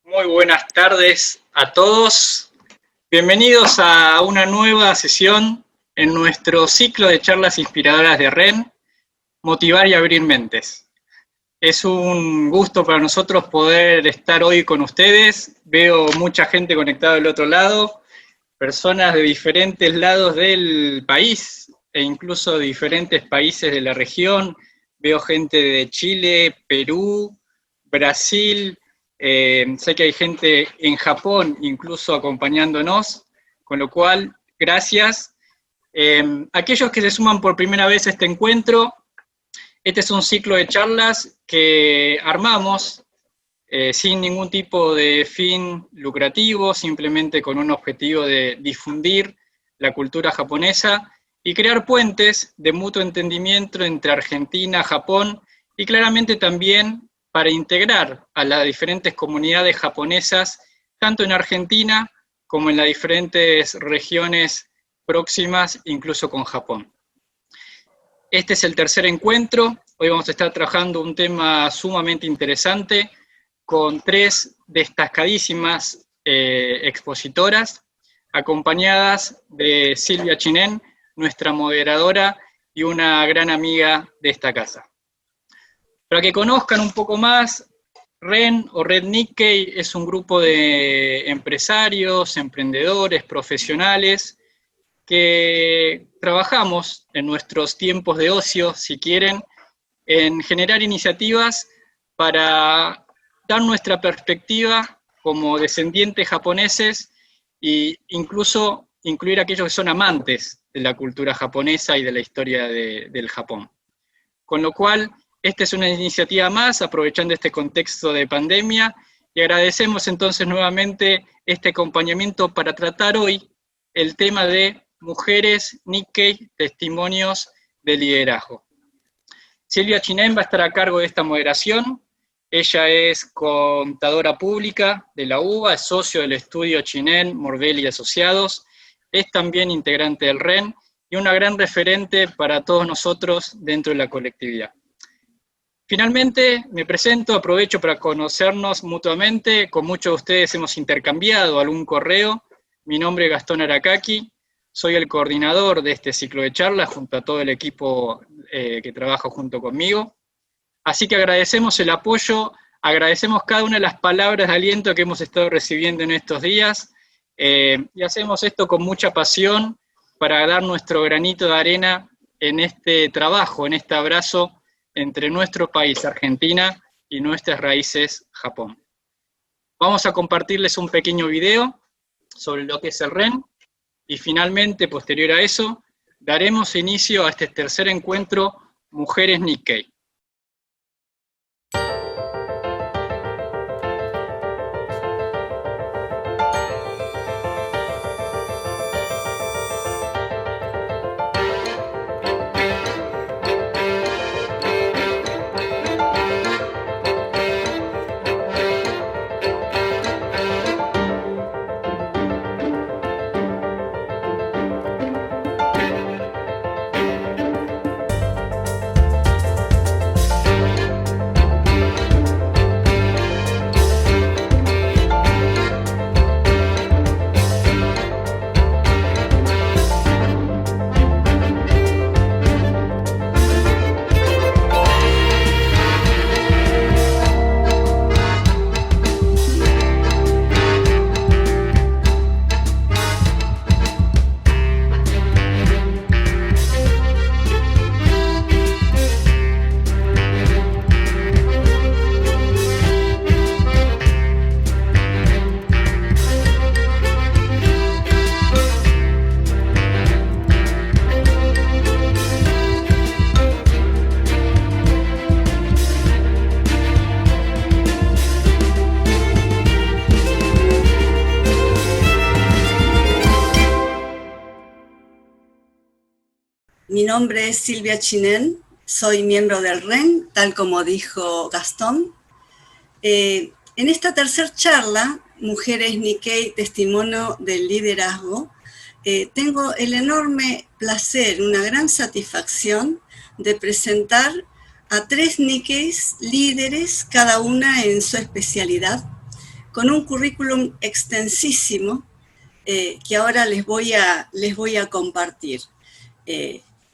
Muy buenas tardes a todos. Bienvenidos a una nueva sesión en nuestro ciclo de charlas inspiradoras de REN, Motivar y Abrir Mentes. Es un gusto para nosotros poder estar hoy con ustedes. Veo mucha gente conectada del otro lado, personas de diferentes lados del país e incluso de diferentes países de la región. Veo gente de Chile, Perú, Brasil. Sé que hay gente en Japón incluso acompañándonos, con lo cual, gracias. Aquellos que se suman por primera vez a este encuentro, este es un ciclo de charlas que armamos sin ningún tipo de fin lucrativo, simplemente con un objetivo de difundir la cultura japonesa y crear puentes de mutuo entendimiento entre Argentina, Japón y claramente también para integrar a las diferentes comunidades japonesas, tanto en Argentina como en las diferentes regiones próximas, incluso con Japón. Este es el tercer encuentro. Hoy vamos a estar trabajando un tema sumamente interesante con tres destacadísimas expositoras, acompañadas de Silvia Chinen, nuestra moderadora y una gran amiga de esta casa. Para que conozcan un poco más, REN o Red Nikkei es un grupo de empresarios, emprendedores, profesionales, que trabajamos en nuestros tiempos de ocio, si quieren, en generar iniciativas para dar nuestra perspectiva como descendientes japoneses e incluso incluir a aquellos que son amantes de la cultura japonesa y de la historia del Japón. Con lo cual, esta es una iniciativa más, aprovechando este contexto de pandemia, y agradecemos entonces nuevamente este acompañamiento para tratar hoy el tema de Mujeres Nikkei, Testimonios de Liderazgo. Silvia Chinen va a estar a cargo de esta moderación. Ella es contadora pública de la UBA, es socio del estudio Chinen, Morbelli y Asociados, es también integrante del REN y una gran referente para todos nosotros dentro de la colectividad. Finalmente, me presento, aprovecho para conocernos mutuamente. Con muchos de ustedes hemos intercambiado algún correo. Mi nombre es Gastón Aracaki, soy el coordinador de este ciclo de charlas junto a todo el equipo que trabaja junto conmigo. Así que agradecemos el apoyo, agradecemos cada una de las palabras de aliento que hemos estado recibiendo en estos días, y hacemos esto con mucha pasión para dar nuestro granito de arena en este trabajo, en este abrazo entre nuestro país, Argentina, y nuestras raíces, Japón. Vamos a compartirles un pequeño video sobre lo que es el REN, y finalmente, posterior a eso, daremos inicio a este tercer encuentro, Mujeres Nikkei. Mi nombre es Silvia Chinen, soy miembro del REN, tal como dijo Gastón. En esta tercera charla, Mujeres Nikkei, Testimonio del Liderazgo, tengo el enorme placer, una gran satisfacción de presentar a 3 Nikkeis líderes, cada una en su especialidad, con un currículum extensísimo que ahora les voy a compartir.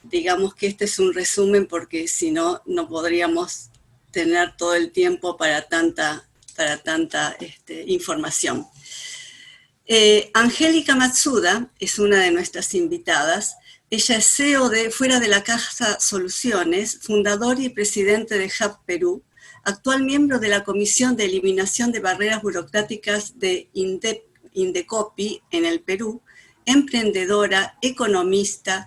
Digamos que este es un resumen porque si no, no podríamos tener todo el tiempo para tanta información. Angélica Matsuda es una de nuestras invitadas. Ella es CEO de Fuera de la Caja Soluciones, fundador y presidente de Hub Perú, actual miembro de la Comisión de Eliminación de Barreras Burocráticas de Indecopi en el Perú, emprendedora, economista,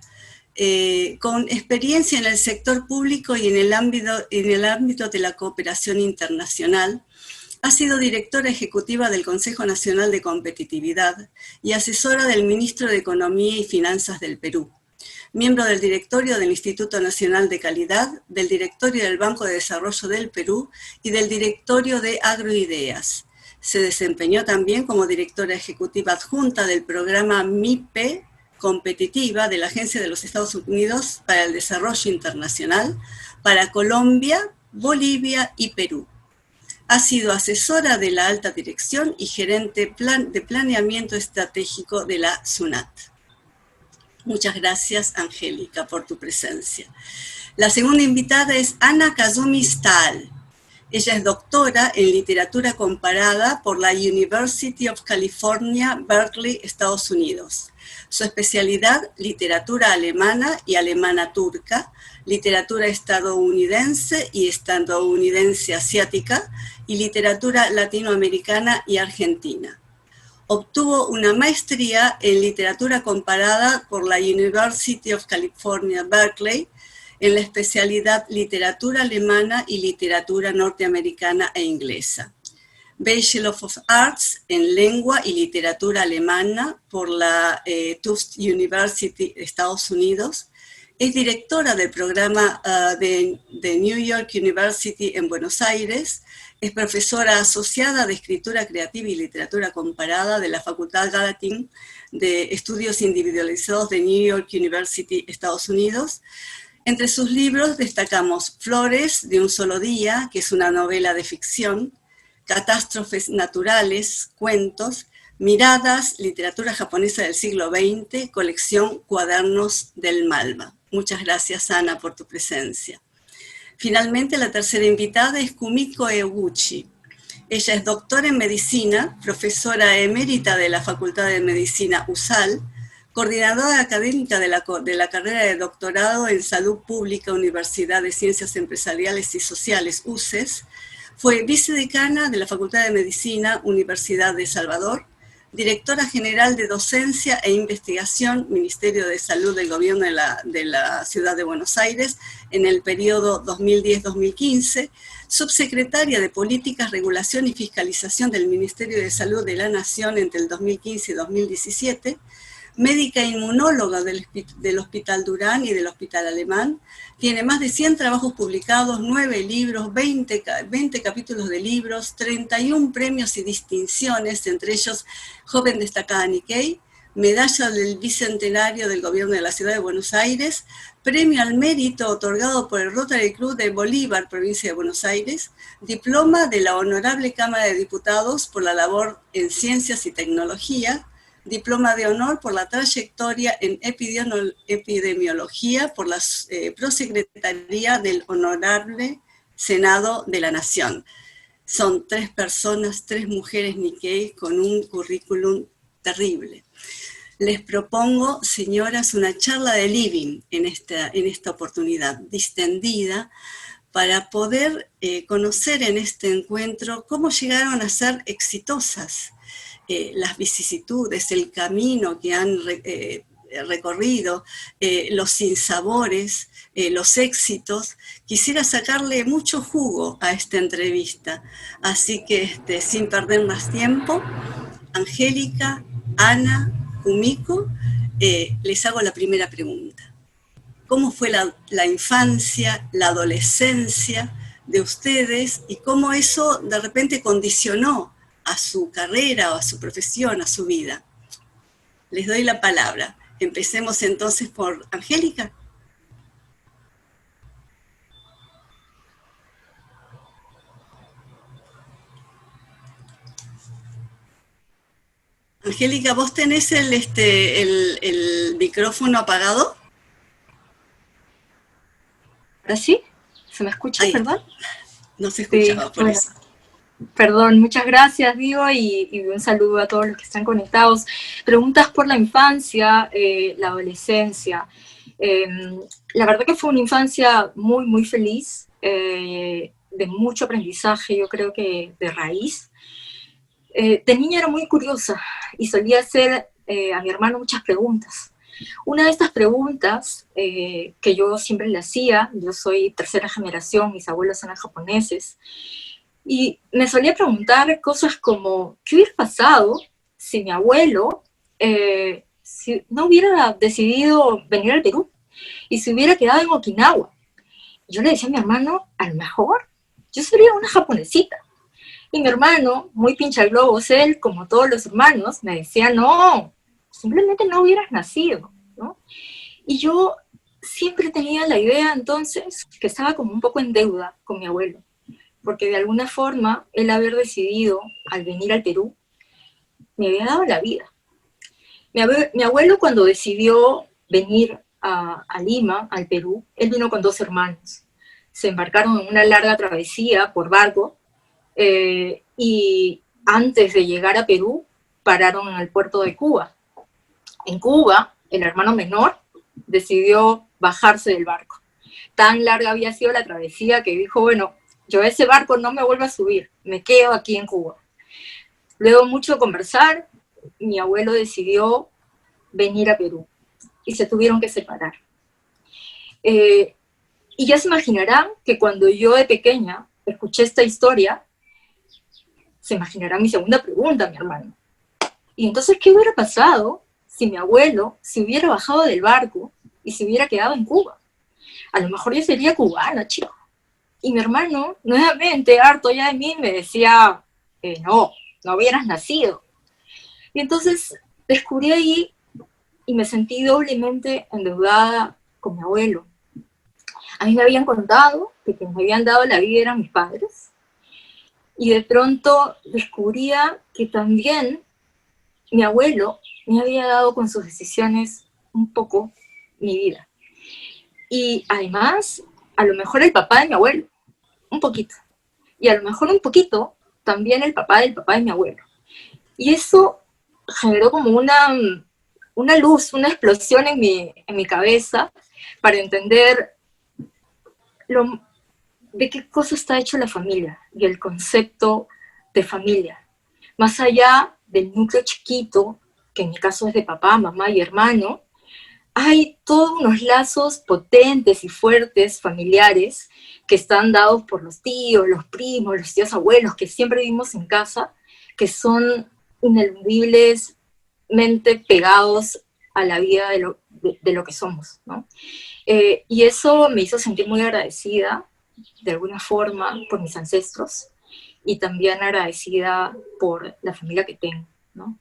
con experiencia en el sector público y en el ámbito de la cooperación internacional. Ha sido directora ejecutiva del Consejo Nacional de Competitividad y asesora del Ministro de Economía y Finanzas del Perú. Miembro del directorio del Instituto Nacional de Calidad, del directorio del Banco de Desarrollo del Perú y del directorio de Agroideas. Se desempeñó también como directora ejecutiva adjunta del programa MIPE Competitiva de la Agencia de los Estados Unidos para el Desarrollo Internacional para Colombia, Bolivia y Perú. Ha sido asesora de la alta dirección y gerente de planeamiento estratégico de la SUNAT. Muchas gracias, Angélica, por tu presencia. La segunda invitada es Ana Kazumi Stahl. Ella es doctora en literatura comparada por la University of California, Berkeley, Estados Unidos. Su especialidad, literatura alemana y alemana turca, literatura estadounidense y estadounidense asiática, y literatura latinoamericana y argentina. Obtuvo una maestría en literatura comparada por la University of California, Berkeley, en la especialidad literatura alemana y literatura norteamericana e inglesa. Bachelor of Arts en lengua y literatura alemana por la Tufts University de Estados Unidos. Es directora del programa de New York University en Buenos Aires. Es profesora asociada de escritura creativa y literatura comparada de la Facultad Gallatin de Estudios Individualizados de New York University, Estados Unidos. Entre sus libros destacamos Flores de un solo día, que es una novela de ficción, Catástrofes naturales, cuentos, Miradas, literatura japonesa del siglo XX, colección Cuadernos del Malva. Muchas gracias, Ana, por tu presencia. Finalmente, la tercera invitada es Kumiko Eguchi. Ella es doctora en medicina, profesora emérita de la Facultad de Medicina USAL, coordinadora académica de la carrera de doctorado en Salud Pública, Universidad de Ciencias Empresariales y Sociales, UCES. Fue vicedecana de la Facultad de Medicina, Universidad de Salvador, directora general de Docencia e Investigación, Ministerio de Salud del Gobierno de la Ciudad de Buenos Aires, en el periodo 2010-2015, subsecretaria de Políticas, Regulación y Fiscalización del Ministerio de Salud de la Nación entre el 2015 y 2017, médica inmunóloga del Hospital Durán y del Hospital Alemán. Tiene más de 100 trabajos publicados, 9 libros, 20 capítulos de libros, 31 premios y distinciones, entre ellos Joven Destacada Nikkei, Medalla del Bicentenario del Gobierno de la Ciudad de Buenos Aires, Premio al Mérito otorgado por el Rotary Club de Bolívar, provincia de Buenos Aires, Diploma de la Honorable Cámara de Diputados por la labor en Ciencias y Tecnología, Diploma de Honor por la trayectoria en epidemiología por la Prosecretaría del Honorable Senado de la Nación. Son 3 personas, 3 mujeres Nikkei con un currículum terrible. Les propongo, señoras, una charla de living en esta oportunidad distendida para poder conocer en este encuentro cómo llegaron a ser exitosas, las vicisitudes, el camino que han recorrido, los sinsabores, los éxitos. Quisiera sacarle mucho jugo a esta entrevista, así que sin perder más tiempo, Angélica, Ana, Kumiko, les hago la primera pregunta. ¿Cómo fue la infancia, la adolescencia de ustedes y cómo eso de repente condicionó a su carrera o a su profesión, a su vida? Les doy la palabra. Empecemos entonces por Angélica. Angélica, ¿vos tenés el micrófono apagado? ¿Ahora sí? ¿Se me escucha, Ahí, perdón? no se Sí, escuchaba, por bueno, eso. perdón, muchas gracias, Diego, y un saludo a todos los que están conectados. Preguntas por la infancia, la adolescencia. La verdad que fue una infancia muy, muy feliz, de mucho aprendizaje, yo creo que de raíz. De niña era muy curiosa y solía hacer a mi hermano muchas preguntas. Una de estas preguntas que yo siempre le hacía, yo soy tercera generación, mis abuelos eran japoneses, y me solía preguntar cosas como, ¿qué hubiera pasado si mi abuelo si no hubiera decidido venir al Perú y se hubiera quedado en Okinawa? Yo le decía a mi hermano, a lo mejor yo sería una japonesita. Y mi hermano, muy pinchaglobos él, como todos los hermanos, me decía, no, simplemente no hubieras nacido, ¿no? Y yo siempre tenía la idea entonces que estaba como un poco en deuda con mi abuelo, porque de alguna forma él haber decidido al venir al Perú me había dado la vida. Mi abuelo cuando decidió venir a Lima, al Perú, él vino con 2 hermanos. Se embarcaron en una larga travesía por barco y antes de llegar a Perú pararon en el puerto de Cuba. En Cuba, el hermano menor decidió bajarse del barco. Tan larga había sido la travesía que dijo, bueno, yo a ese barco no me vuelvo a subir, me quedo aquí en Cuba. Luego mucho conversar, mi abuelo decidió venir a Perú y se tuvieron que separar. Y ya se imaginarán que cuando yo de pequeña escuché esta historia, se imaginará mi segunda pregunta, mi hermano. Y entonces, ¿qué hubiera pasado si mi abuelo se hubiera bajado del barco y se hubiera quedado en Cuba? A lo mejor yo sería cubana, chico. Y mi hermano, nuevamente, harto ya de mí, me decía, no, no hubieras nacido. Y entonces descubrí ahí y me sentí doblemente endeudada con mi abuelo. A mí me habían contado que quienes me habían dado la vida eran mis padres, y de pronto descubría que también mi abuelo me había dado con sus decisiones un poco mi vida. Y además, a lo mejor el papá de mi abuelo, un poquito. Y a lo mejor un poquito también el papá del papá de mi abuelo. Y eso generó como una luz, una explosión en mi cabeza para entender de qué cosa está hecho la familia y el concepto de familia. Más allá del núcleo chiquito, que en mi caso es de papá, mamá y hermano, hay todos unos lazos potentes y fuertes familiares que están dados por los tíos, los primos, los tíos abuelos, que siempre vivimos en casa, que son ineludiblemente pegados a la vida de lo que somos, ¿no? Y eso me hizo sentir muy agradecida, de alguna forma, por mis ancestros, y también agradecida por la familia que tengo, ¿no?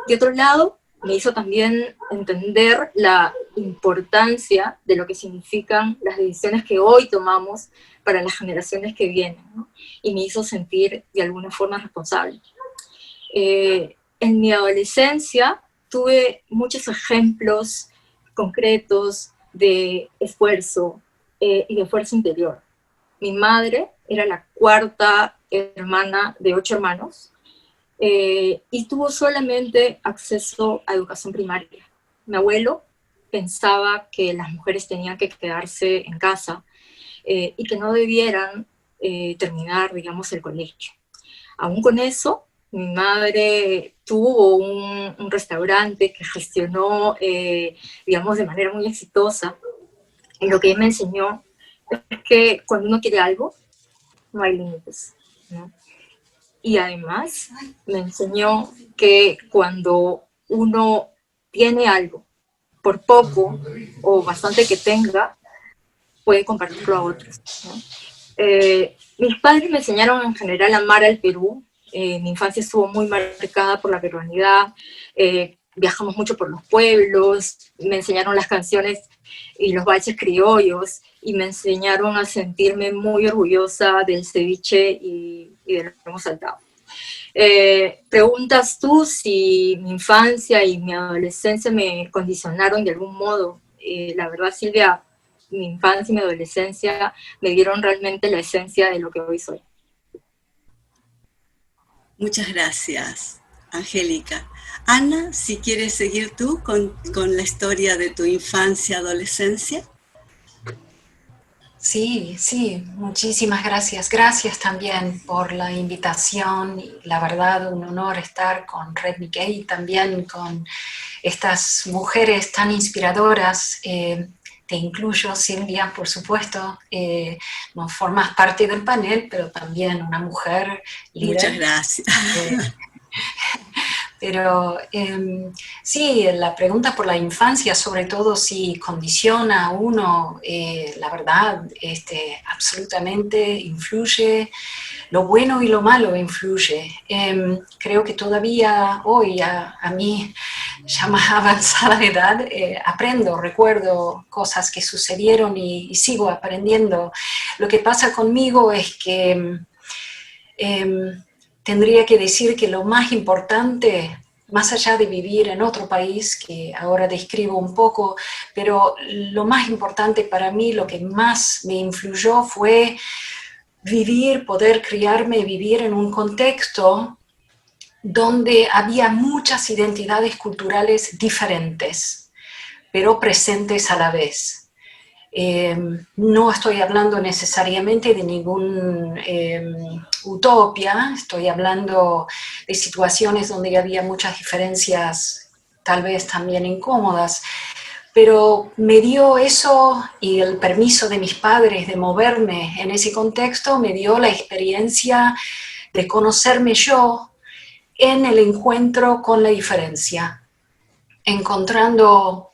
De otro lado, me hizo también entender la importancia de lo que significan las decisiones que hoy tomamos para las generaciones que vienen, ¿no? Y me hizo sentir de alguna forma responsable. En mi adolescencia tuve muchos ejemplos concretos de esfuerzo y de esfuerzo interior. Mi madre era la 4ª hermana de 8 hermanos, y tuvo solamente acceso a educación primaria. Mi abuelo pensaba que las mujeres tenían que quedarse en casa y que no debieran terminar, digamos, el colegio. Aún con eso, mi madre tuvo un restaurante que gestionó, digamos, de manera muy exitosa. Y lo que ella me enseñó es que cuando uno quiere algo, no hay límites, ¿no? Y además me enseñó que cuando uno tiene algo, por poco o bastante que tenga, puede compartirlo a otros, ¿no? Mis padres me enseñaron en general a amar al Perú. Mi infancia estuvo muy marcada por la peruanidad. Viajamos mucho por los pueblos, me enseñaron las canciones y los valses criollos, y me enseñaron a sentirme muy orgullosa del ceviche y del lomo saltado. Preguntas tú si mi infancia y mi adolescencia me condicionaron de algún modo. La verdad, Silvia, mi infancia y mi adolescencia me dieron realmente la esencia de lo que hoy soy. Muchas gracias, Angélica. Ana, si quieres seguir tú con la historia de tu infancia, adolescencia. Sí, sí, muchísimas gracias. Gracias también por la invitación. La verdad, un honor estar con Red Nikkei y también con estas mujeres tan inspiradoras. Te incluyo, Silvia, por supuesto. No formas parte del panel, pero también una mujer líder. Muchas gracias. Pero sí, la pregunta por la infancia, sobre todo si condiciona a uno, la verdad, absolutamente influye, lo bueno y lo malo influye. Creo que todavía hoy, a mi ya más avanzada edad, aprendo, recuerdo cosas que sucedieron y sigo aprendiendo. Lo que pasa conmigo es que tendría que decir que lo más importante, más allá de vivir en otro país, que ahora describo un poco, pero lo más importante para mí, lo que más me influyó fue vivir, poder criarme y vivir en un contexto donde había muchas identidades culturales diferentes, pero presentes a la vez. No estoy hablando necesariamente de ningún utopia, estoy hablando de situaciones donde había muchas diferencias, tal vez también incómodas, pero me dio eso y el permiso de mis padres de moverme en ese contexto, me dio la experiencia de conocerme yo en el encuentro con la diferencia, encontrando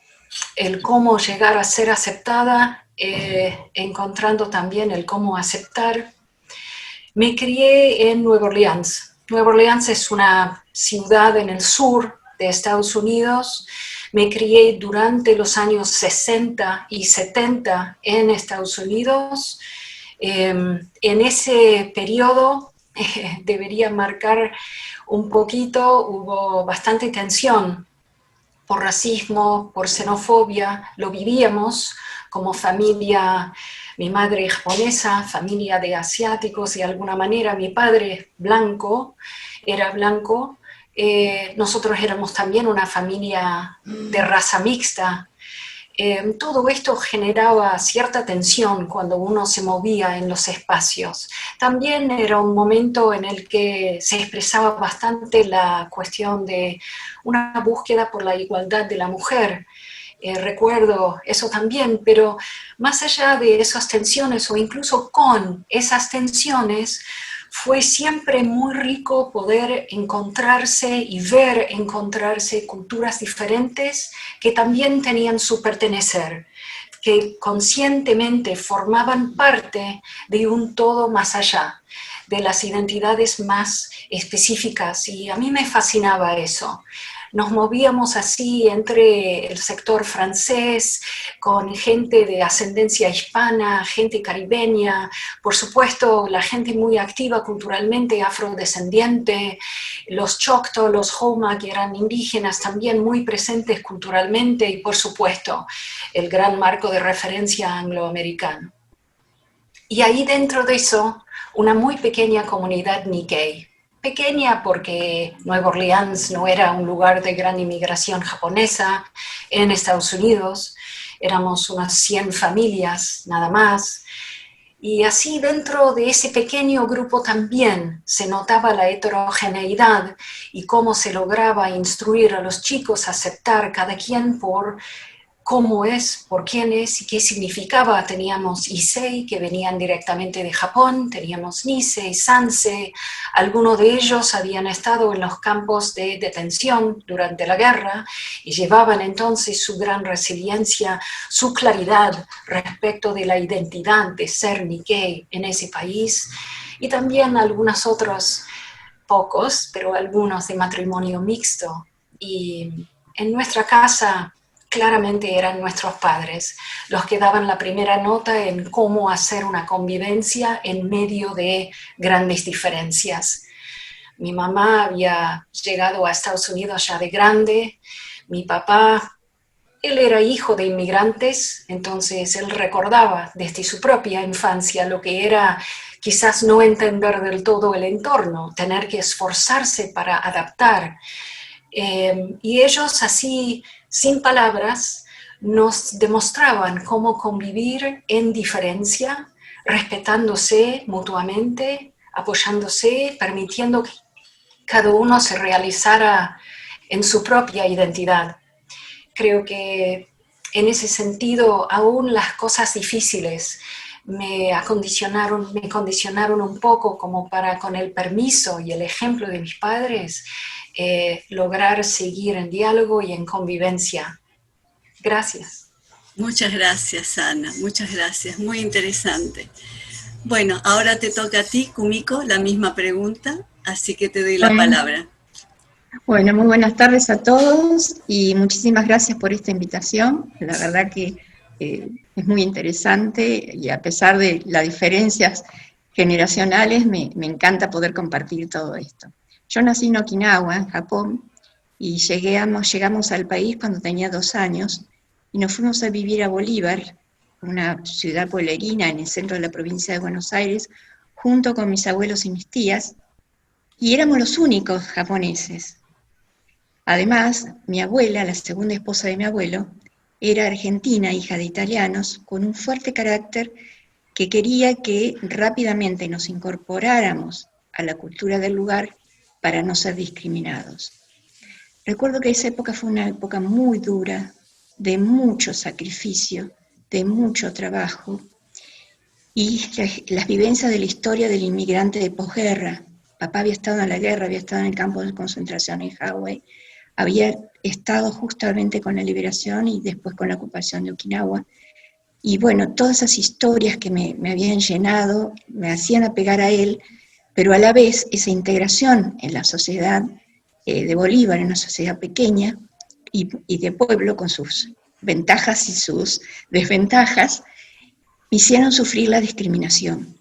el cómo llegar a ser aceptada, encontrando también el cómo aceptar. Me crié en Nueva Orleans. Nueva Orleans es una ciudad en el sur de Estados Unidos. Me crié durante los años 60 y 70 en Estados Unidos. En ese periodo, debería marcar un poquito, hubo bastante tensión por racismo, por xenofobia, lo vivíamos como familia, mi madre japonesa, familia de asiáticos, de alguna manera mi padre blanco, era blanco, nosotros éramos también una familia de raza mixta. Todo esto generaba cierta tensión cuando uno se movía en los espacios. También era un momento en el que se expresaba bastante la cuestión de una búsqueda por la igualdad de la mujer. Recuerdo eso también, pero más allá de esas tensiones o incluso con esas tensiones, fue siempre muy rico poder encontrarse y ver encontrarse culturas diferentes que también tenían su pertenecer, que conscientemente formaban parte de un todo más allá, de las identidades más específicas, y a mí me fascinaba eso. Nos movíamos así entre el sector francés, con gente de ascendencia hispana, gente caribeña, por supuesto la gente muy activa culturalmente, afrodescendiente, los Choctaw, los Homa, que eran indígenas también muy presentes culturalmente, y por supuesto el gran marco de referencia angloamericano. Y ahí dentro de eso, una muy pequeña comunidad Nikkei. Pequeña porque Nueva Orleans no era un lugar de gran inmigración japonesa en Estados Unidos, éramos unas 100 familias nada más, y así dentro de ese pequeño grupo también se notaba la heterogeneidad y cómo se lograba instruir a los chicos a aceptar cada quien por cómo es, por quién es y qué significaba. Teníamos Issei, que venían directamente de Japón, teníamos Nisei, Sansei, algunos de ellos habían estado en los campos de detención durante la guerra y llevaban entonces su gran resiliencia, su claridad respecto de la identidad de ser Nikkei en ese país, y también algunos otros, pocos, pero algunos de matrimonio mixto. Y en nuestra casa claramente eran nuestros padres los que daban la primera nota en cómo hacer una convivencia en medio de grandes diferencias. Mi mamá había llegado a Estados Unidos ya de grande. Mi papá, él era hijo de inmigrantes, entonces él recordaba desde su propia infancia lo que era quizás no entender del todo el entorno, tener que esforzarse para adaptar. Y ellos así, sin palabras, nos demostraban cómo convivir en diferencia, respetándose mutuamente, apoyándose, permitiendo que cada uno se realizara en su propia identidad. Creo que en ese sentido, aún las cosas difíciles me condicionaron un poco como para, con el permiso y el ejemplo de mis padres, lograr seguir en diálogo y en convivencia. Gracias. Muchas gracias, Ana, muchas gracias, muy interesante. Bueno, ahora te toca a ti, Kumiko, la misma pregunta, así que te doy la palabra. Bueno, muy buenas tardes a todos y muchísimas gracias por esta invitación. La verdad que es muy interesante y a pesar de las diferencias generacionales, me encanta poder compartir todo esto. Yo nací en Okinawa, en Japón, y llegamos al país cuando tenía 2 años y nos fuimos a vivir a Bolívar, una ciudad pueblerina en el centro de la provincia de Buenos Aires, junto con mis abuelos y mis tías, y éramos los únicos japoneses. Además, mi abuela, la segunda esposa de mi abuelo, era argentina, hija de italianos, con un fuerte carácter que quería que rápidamente nos incorporáramos a la cultura del lugar para no ser discriminados. Recuerdo que esa época fue una época muy dura, de mucho sacrificio, de mucho trabajo, y las vivencias de la historia del inmigrante de posguerra. Papá había estado en la guerra, había estado en el campo de concentración en Hawái, había estado justamente con la liberación y después con la ocupación de Okinawa. Y bueno, todas esas historias que me habían llenado, me hacían apegar a él, pero a la vez esa integración en la sociedad de Bolívar, en una sociedad pequeña y de pueblo, con sus ventajas y sus desventajas, me hicieron sufrir la discriminación.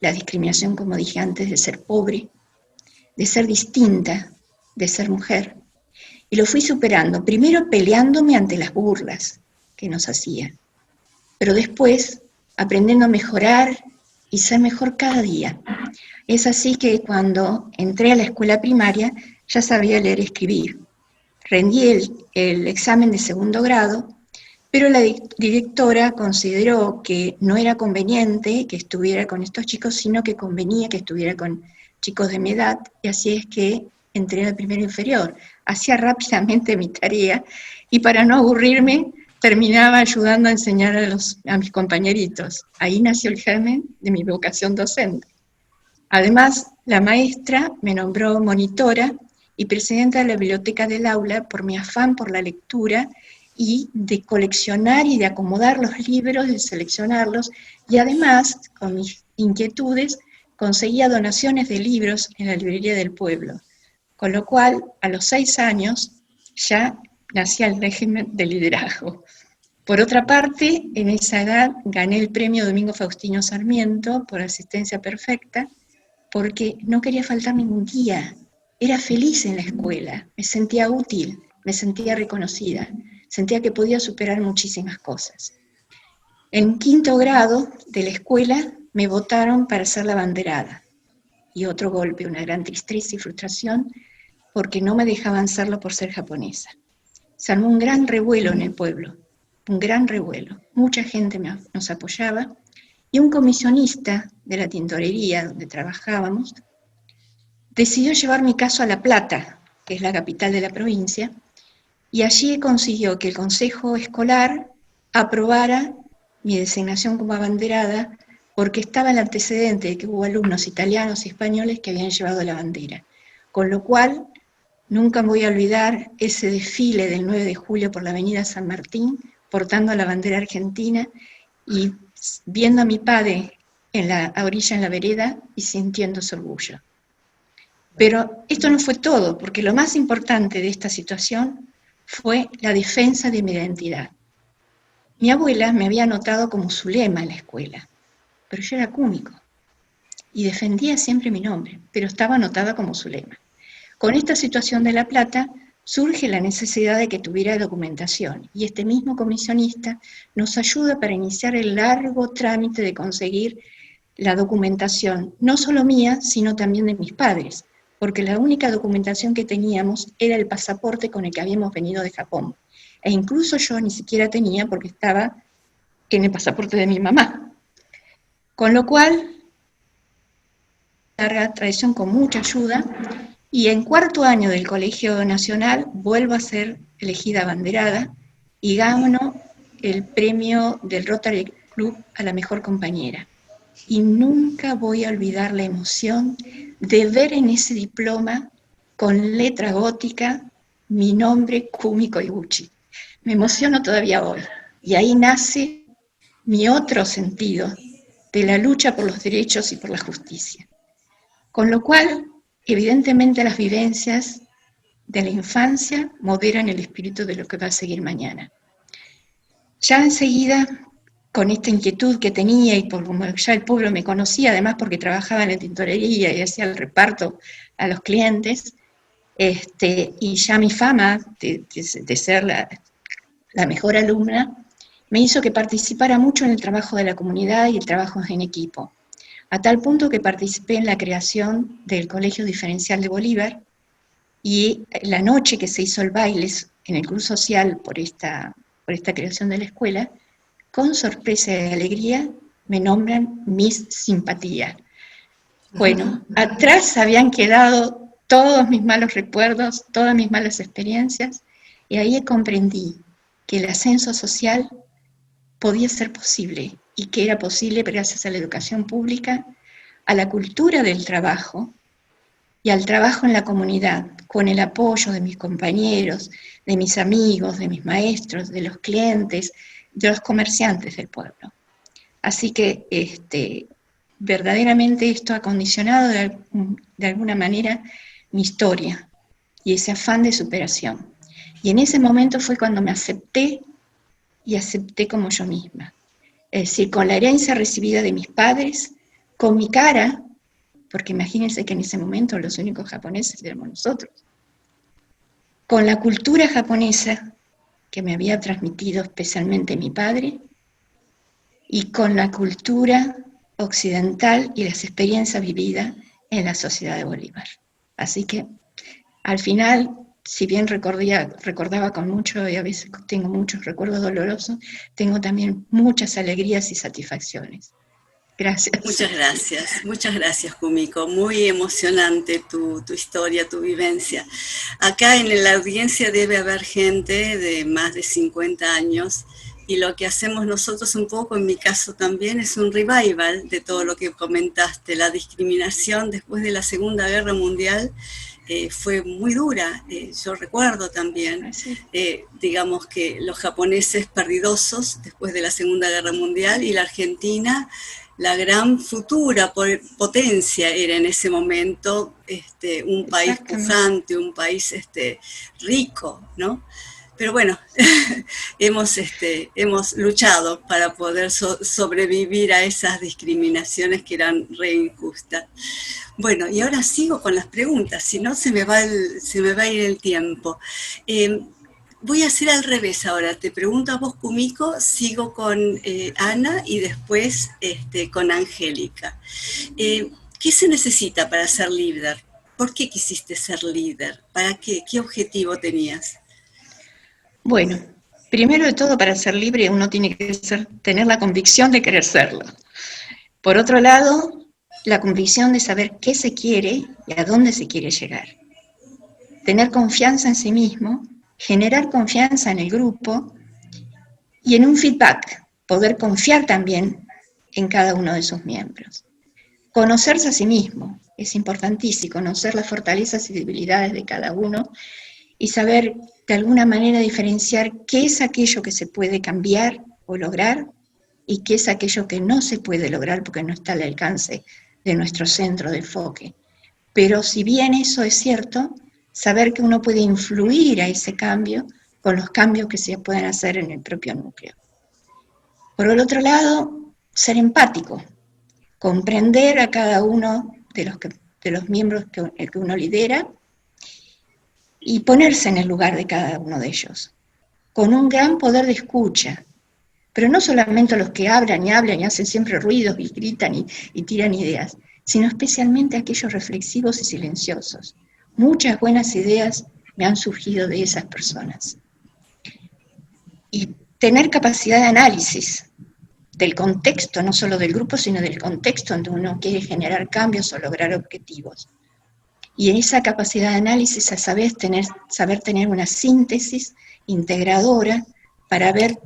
La discriminación, como dije antes, de ser pobre, de ser distinta, de ser mujer. Y lo fui superando, primero peleándome ante las burlas que nos hacían, pero después aprendiendo a mejorar y ser mejor cada día. Es así que cuando entré a la escuela primaria ya sabía leer y escribir. Rendí el examen de 2º grado, pero la directora consideró que no era conveniente que estuviera con estos chicos, sino que convenía que estuviera con chicos de mi edad, y así es que entré en el primero inferior. Hacía rápidamente mi tarea, y para no aburrirme, terminaba ayudando a enseñar a mis compañeritos. Ahí nació el germen de mi vocación docente. Además, la maestra me nombró monitora y presidenta de la biblioteca del aula por mi afán por la lectura y de coleccionar y de acomodar los libros, de seleccionarlos, y además, con mis inquietudes, conseguía donaciones de libros en la librería del pueblo, con lo cual, a los 6 años, ya nacía el régimen de liderazgo. Por otra parte, en esa edad gané el premio Domingo Faustino Sarmiento por asistencia perfecta, porque no quería faltar ningún día, era feliz en la escuela, me sentía útil, me sentía reconocida, sentía que podía superar muchísimas cosas. En 5º grado de la escuela me votaron para ser la abanderada, y otro golpe, una gran tristeza y frustración, porque no me dejaban serlo por ser japonesa. Se armó un gran revuelo en el pueblo, un gran revuelo. Mucha gente nos apoyaba, y un comisionista de la tintorería donde trabajábamos decidió llevar mi caso a La Plata, que es la capital de la provincia, y allí consiguió que el consejo escolar aprobara mi designación como abanderada, porque estaba el antecedente de que hubo alumnos italianos y españoles que habían llevado la bandera. Con lo cual, nunca voy a olvidar ese desfile del 9 de julio por la avenida San Martín, portando la bandera argentina y viendo a mi padre en la orilla, en la vereda, y sintiendo su orgullo. Pero esto no fue todo, porque lo más importante de esta situación fue la defensa de mi identidad. Mi abuela me había anotado como Zulema en la escuela, pero yo era Kumiko, y defendía siempre mi nombre, pero estaba anotada como Zulema. Con esta situación de La Plata surge la necesidad de que tuviera documentación, y este mismo comisionista nos ayuda para iniciar el largo trámite de conseguir la documentación, no solo mía, sino también de mis padres, porque la única documentación que teníamos era el pasaporte con el que habíamos venido de Japón, e incluso yo ni siquiera tenía porque estaba en el pasaporte de mi mamá. Con lo cual, larga tradición con mucha ayuda, y en cuarto año del Colegio Nacional vuelvo a ser elegida abanderada y gano el premio del Rotary Club a la mejor compañera. Y nunca voy a olvidar la emoción de ver en ese diploma, con letra gótica, mi nombre, Kumiko Iguchi. Me emociono todavía hoy. Y ahí nace mi otro sentido de la lucha por los derechos y por la justicia. Con lo cual, evidentemente las vivencias de la infancia moderan el espíritu de lo que va a seguir mañana. Ya enseguida, con esta inquietud que tenía, y por como ya el pueblo me conocía, además porque trabajaba en la tintorería y hacía el reparto a los clientes, y ya mi fama de ser la mejor alumna, me hizo que participara mucho en el trabajo de la comunidad y el trabajo en equipo, a tal punto que participé en la creación del Colegio Diferencial de Bolívar, y la noche que se hizo el baile en el Club Social por esta creación de la escuela, con sorpresa y alegría me nombran Miss Simpatía. Bueno, atrás habían quedado todos mis malos recuerdos, todas mis malas experiencias, y ahí comprendí que el ascenso social podía ser posible, y que era posible gracias a la educación pública, a la cultura del trabajo y al trabajo en la comunidad, con el apoyo de mis compañeros, de mis amigos, de mis maestros, de los clientes, de los comerciantes del pueblo. Así que verdaderamente esto ha condicionado de alguna manera mi historia y ese afán de superación. Y en ese momento fue cuando me acepté, y acepté como yo misma. Es decir, con la herencia recibida de mis padres, con mi cara, porque imagínense que en ese momento los únicos japoneses éramos nosotros, con la cultura japonesa que me había transmitido especialmente mi padre, y con la cultura occidental y las experiencias vividas en la sociedad de Bolívar. Así que, al final, si bien recordaba con mucho, y a veces tengo muchos recuerdos dolorosos, tengo también muchas alegrías y satisfacciones. Gracias. Muchas gracias, Kumiko. Muy emocionante tu historia, tu vivencia. Acá en la audiencia debe haber gente de más de 50 años, y lo que hacemos nosotros un poco, en mi caso también, es un revival de todo lo que comentaste. La discriminación después de la Segunda Guerra Mundial fue muy dura. Yo recuerdo también, digamos que los japoneses perdidosos después de la Segunda Guerra Mundial, y la Argentina, la gran futura potencia era en ese momento, un país pujante, un país rico, ¿no? Pero bueno, hemos luchado para poder sobrevivir a esas discriminaciones que eran re injustas. Bueno, y ahora sigo con las preguntas, si no se me va a ir el tiempo. Voy a hacer al revés ahora. Te pregunto a vos, Kumiko, sigo con Ana y después con Angélica. ¿Qué se necesita para ser líder? ¿Por qué quisiste ser líder? ¿Para qué? ¿Qué objetivo tenías? Bueno, primero de todo, para ser libre uno tiene que tener la convicción de querer serlo. Por otro lado, la convicción de saber qué se quiere y a dónde se quiere llegar. Tener confianza en sí mismo, generar confianza en el grupo y en un feedback, poder confiar también en cada uno de sus miembros. Conocerse a sí mismo, es importantísimo, conocer las fortalezas y debilidades de cada uno y saber de alguna manera diferenciar qué es aquello que se puede cambiar o lograr y qué es aquello que no se puede lograr porque no está al alcance de nuestro centro de enfoque. Pero si bien eso es cierto, saber que uno puede influir a ese cambio con los cambios que se pueden hacer en el propio núcleo. Por el otro lado, ser empático, comprender a cada uno de los miembros que uno lidera y ponerse en el lugar de cada uno de ellos, con un gran poder de escucha, pero no solamente los que hablan y hacen siempre ruidos y gritan y tiran ideas, sino especialmente aquellos reflexivos y silenciosos. Muchas buenas ideas me han surgido de esas personas. Y tener capacidad de análisis del contexto, no solo del grupo, sino del contexto donde uno quiere generar cambios o lograr objetivos. Y en esa capacidad de análisis a saber tener una síntesis integradora para ver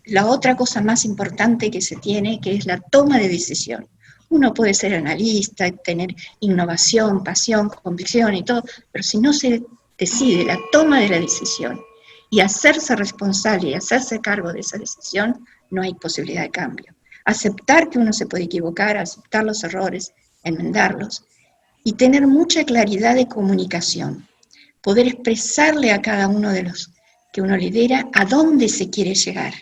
la otra cosa más importante que se tiene, que es la toma de decisión. Uno puede ser analista, tener innovación, pasión, convicción y todo, pero si no se decide la toma de la decisión y hacerse responsable y hacerse cargo de esa decisión, no hay posibilidad de cambio. Aceptar que uno se puede equivocar, aceptar los errores, enmendarlos, y tener mucha claridad de comunicación, poder expresarle a cada uno de los que uno lidera a dónde se quiere llegar,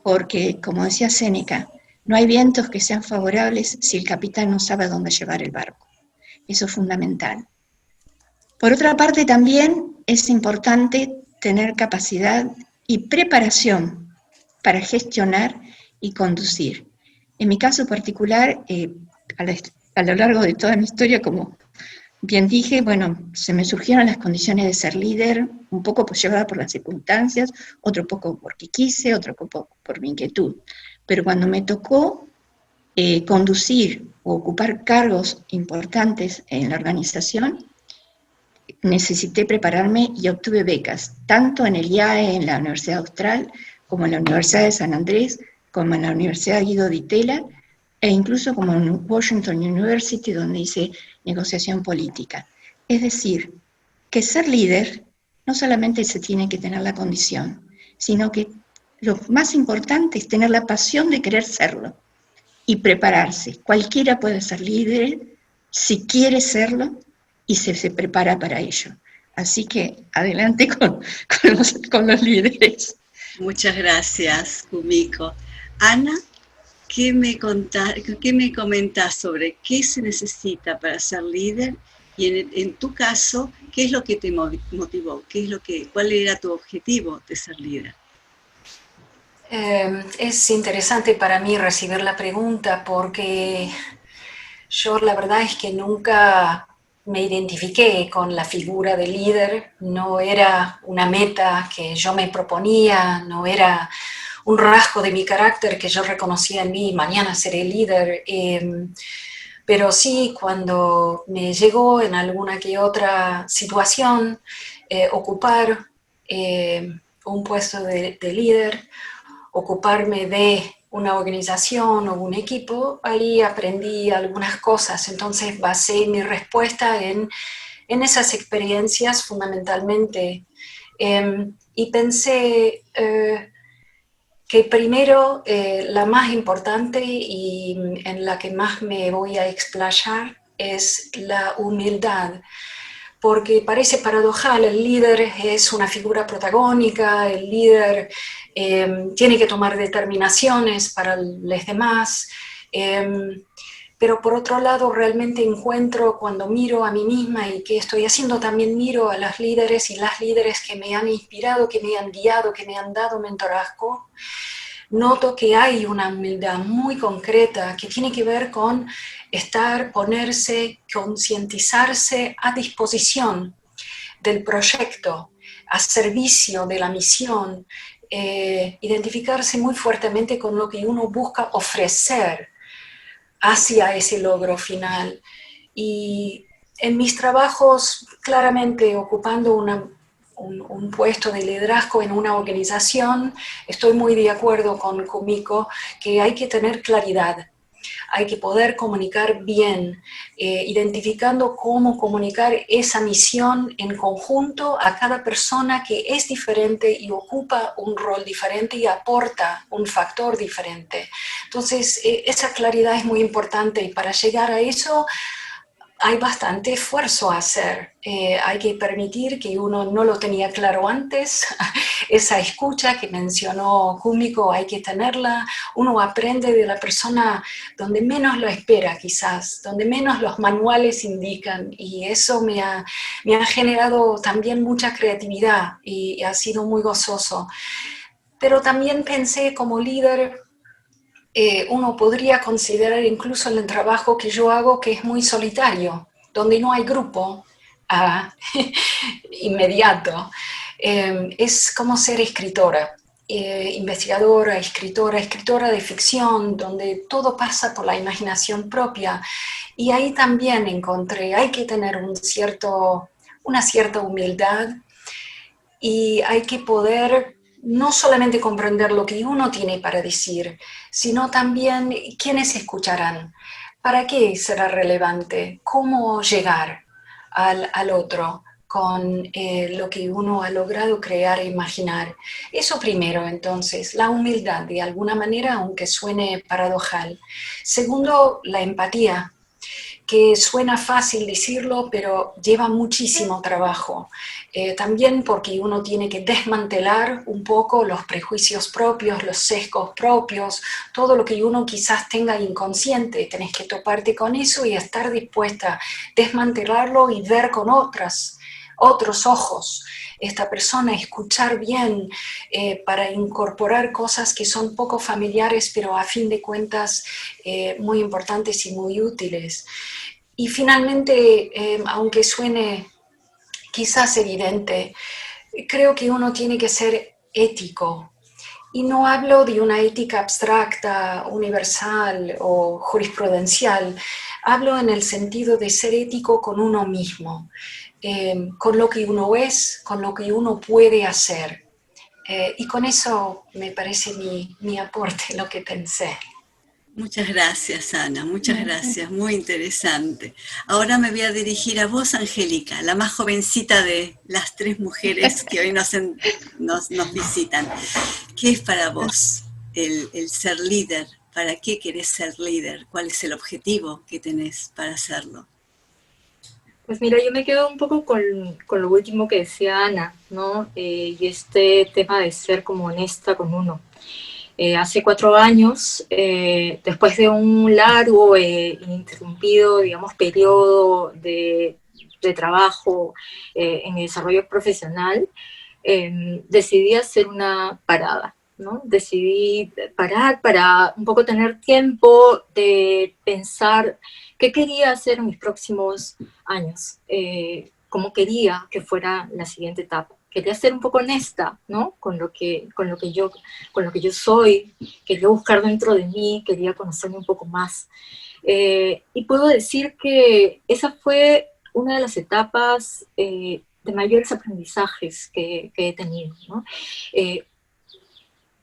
porque, como decía Séneca, no hay vientos que sean favorables si el capitán no sabe a dónde llevar el barco. Eso es fundamental. Por otra parte, también es importante tener capacidad y preparación para gestionar y conducir. En mi caso particular, a lo largo de toda mi historia, como bien dije, bueno, se me surgieron las condiciones de ser líder, un poco llevada por las circunstancias, otro poco porque quise, otro poco por mi inquietud. Pero cuando me tocó conducir o ocupar cargos importantes en la organización, necesité prepararme y obtuve becas, tanto en el IAE, en la Universidad Austral, como en la Universidad de San Andrés, como en la Universidad Guido Di Tella, e incluso como en Washington University, donde hice negociación política. Es decir, que ser líder no solamente se tiene que tener la condición, sino que lo más importante es tener la pasión de querer serlo y prepararse. Cualquiera puede ser líder si quiere serlo y se prepara para ello. Así que adelante con los líderes. Muchas gracias, Kumiko. Ana, ¿qué me comentás sobre qué se necesita para ser líder? Y en tu caso, ¿qué es lo que te motivó? ¿Cuál era tu objetivo de ser líder? Es interesante para mí recibir la pregunta porque yo la verdad es que nunca me identifiqué con la figura de líder, no era una meta que yo me proponía, no era un rasgo de mi carácter que yo reconocía en mí, mañana seré líder, pero sí cuando me llegó en alguna que otra situación ocupar un puesto de líder, ocuparme de una organización o un equipo, ahí aprendí algunas cosas. Entonces basé mi respuesta en esas experiencias fundamentalmente. Y pensé que primero, la más importante y en la que más me voy a explayar es la humildad. Porque parece paradojal, el líder es una figura protagónica, el líder tiene que tomar determinaciones para los demás, pero por otro lado realmente encuentro cuando miro a mí misma y qué estoy haciendo, también miro a los líderes y las líderes que me han inspirado, que me han guiado, que me han dado mentorazgo. Noto que hay una humildad muy concreta que tiene que ver con ponerse, concientizarse a disposición del proyecto, a servicio de la misión, identificarse muy fuertemente con lo que uno busca ofrecer hacia ese logro final. Y en mis trabajos, claramente ocupando un puesto de liderazgo en una organización, estoy muy de acuerdo con Kumiko que hay que tener claridad, hay que poder comunicar bien, identificando cómo comunicar esa misión en conjunto a cada persona que es diferente y ocupa un rol diferente y aporta un factor diferente. Entonces, esa claridad es muy importante y para llegar a eso hay bastante esfuerzo a hacer. Hay que permitir que uno no lo tenía claro antes. Esa escucha que mencionó Kumiko hay que tenerla. Uno aprende de la persona donde menos lo espera, quizás, donde menos los manuales indican. Y eso me ha generado también mucha creatividad y ha sido muy gozoso. Pero también pensé como líder, uno podría considerar incluso el trabajo que yo hago que es muy solitario, donde no hay grupo inmediato. Es como ser escritora, investigadora, escritora de ficción, donde todo pasa por la imaginación propia. Y ahí también encontré, hay que tener una cierta humildad y hay que poder no solamente comprender lo que uno tiene para decir, sino también quiénes escucharán, para qué será relevante, cómo llegar al otro con lo que uno ha logrado crear e imaginar. Eso primero, entonces, la humildad, de alguna manera, aunque suene paradojal. Segundo, la empatía, que suena fácil decirlo, pero lleva muchísimo trabajo. También porque uno tiene que desmantelar un poco los prejuicios propios, los sesgos propios, todo lo que uno quizás tenga inconsciente. Tenés que toparte con eso y estar dispuesta a desmantelarlo y ver con otros ojos esta persona, escuchar bien para incorporar cosas que son poco familiares, pero a fin de cuentas muy importantes y muy útiles. Y finalmente, aunque suene quizás evidente, creo que uno tiene que ser ético. Y no hablo de una ética abstracta, universal o jurisprudencial. Hablo en el sentido de ser ético con uno mismo, con lo que uno es, con lo que uno puede hacer. Y con eso me parece mi aporte, lo que pensé. Muchas gracias, Ana, muchas gracias, muy interesante. Ahora me voy a dirigir a vos, Angélica, la más jovencita de las tres mujeres que hoy nos visitan. ¿Qué es para vos el ser líder? ¿Para qué querés ser líder? ¿Cuál es el objetivo que tenés para hacerlo? Pues mira, yo me quedo un poco con lo último que decía Ana, ¿no? Y este tema de ser como honesta con uno. Hace 4 años, después de un largo e ininterrumpido, digamos, periodo de trabajo en el desarrollo profesional, decidí hacer una parada, ¿no? Decidí parar para un poco tener tiempo de pensar qué quería hacer en mis próximos años, cómo quería que fuera la siguiente etapa. Quería ser un poco honesta, ¿no? Con lo que yo soy, quería buscar dentro de mí, quería conocerme un poco más. Y puedo decir que esa fue una de las etapas de mayores aprendizajes que he tenido, ¿no?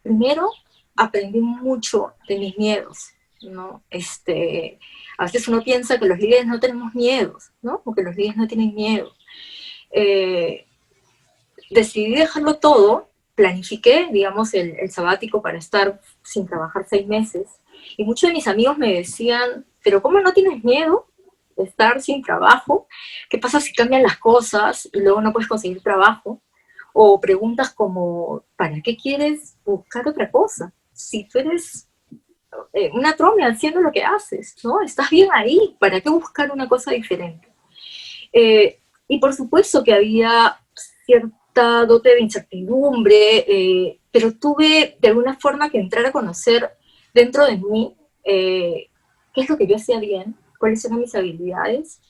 Primero, aprendí mucho de mis miedos, ¿no? A veces uno piensa que los líderes no tenemos miedos, ¿no? O que los líderes no tienen miedo. Decidí dejarlo todo, planifiqué, digamos, el sabático para estar sin trabajar 6 meses, y muchos de mis amigos me decían, pero ¿cómo no tienes miedo de estar sin trabajo? ¿Qué pasa si cambian las cosas y luego no puedes conseguir trabajo? O preguntas como, ¿para qué quieres buscar otra cosa? Si tú eres una trome haciendo lo que haces, ¿no? Estás bien ahí, ¿para qué buscar una cosa diferente? Y por supuesto que había cierta dote de incertidumbre, pero tuve de alguna forma que entrar a conocer dentro de mí qué es lo que yo hacía bien, cuáles eran mis habilidades,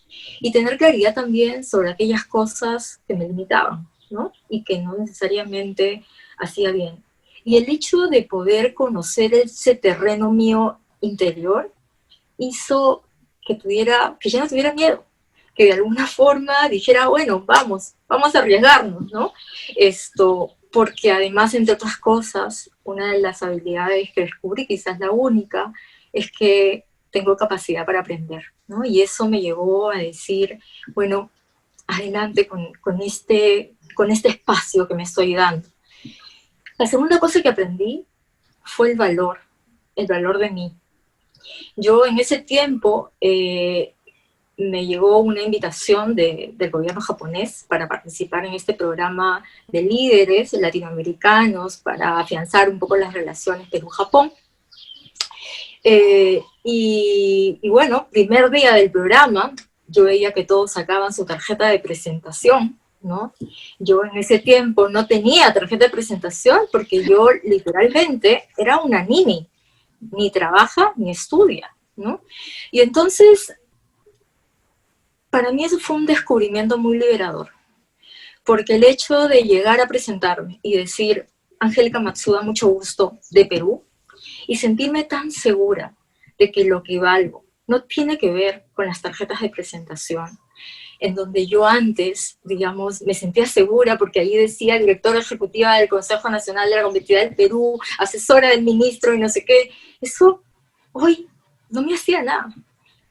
y tener claridad también sobre aquellas cosas que me limitaban, ¿no? Y que no necesariamente hacía bien. Y el hecho de poder conocer ese terreno mío interior hizo que ya no tuviera miedo, que de alguna forma dijera, bueno, vamos a arriesgarnos, ¿no? Porque además, entre otras cosas, una de las habilidades que descubrí, quizás la única, es que tengo capacidad para aprender, ¿no? Y eso me llevó a decir, bueno, adelante con este espacio que me estoy dando. La segunda cosa que aprendí fue el valor de mí. Yo en ese tiempo me llegó una invitación del gobierno japonés para participar en este programa de líderes latinoamericanos para afianzar un poco las relaciones Perú-Japón. Y bueno, primer día del programa, yo veía que todos sacaban su tarjeta de presentación, ¿no? Yo en ese tiempo no tenía tarjeta de presentación porque yo literalmente era una nini, ni trabaja ni estudia, ¿no? Y entonces, para mí eso fue un descubrimiento muy liberador, porque el hecho de llegar a presentarme y decir, Angélica Matsuda, mucho gusto, de Perú, y sentirme tan segura de que lo que valgo no tiene que ver con las tarjetas de presentación, en donde yo antes, digamos, me sentía segura porque ahí decía directora ejecutiva del Consejo Nacional de la Competitividad del Perú, asesora del ministro y no sé qué. Eso hoy no me hacía nada.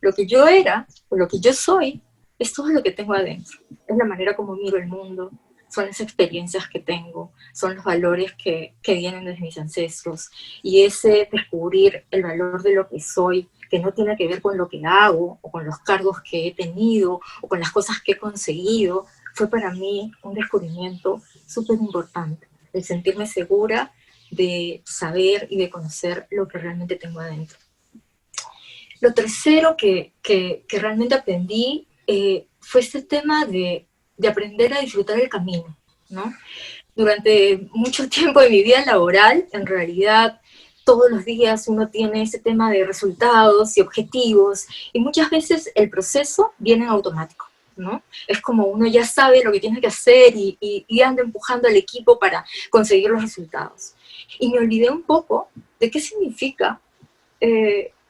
Lo que yo era, o lo que yo soy, es todo lo que tengo adentro. Es la manera como miro el mundo, son las experiencias que tengo, son los valores que vienen desde mis ancestros. Y ese descubrir el valor de lo que soy, que no tiene que ver con lo que hago, o con los cargos que he tenido, o con las cosas que he conseguido, fue para mí un descubrimiento súper importante. El sentirme segura de saber y de conocer lo que realmente tengo adentro. Lo tercero que realmente aprendí fue este tema de aprender a disfrutar el camino, ¿no? Durante mucho tiempo de mi vida laboral, en realidad, todos los días uno tiene ese tema de resultados y objetivos, y muchas veces el proceso viene en automático, ¿no? Es como uno ya sabe lo que tiene que hacer y anda empujando al equipo para conseguir los resultados. Y me olvidé un poco de qué significa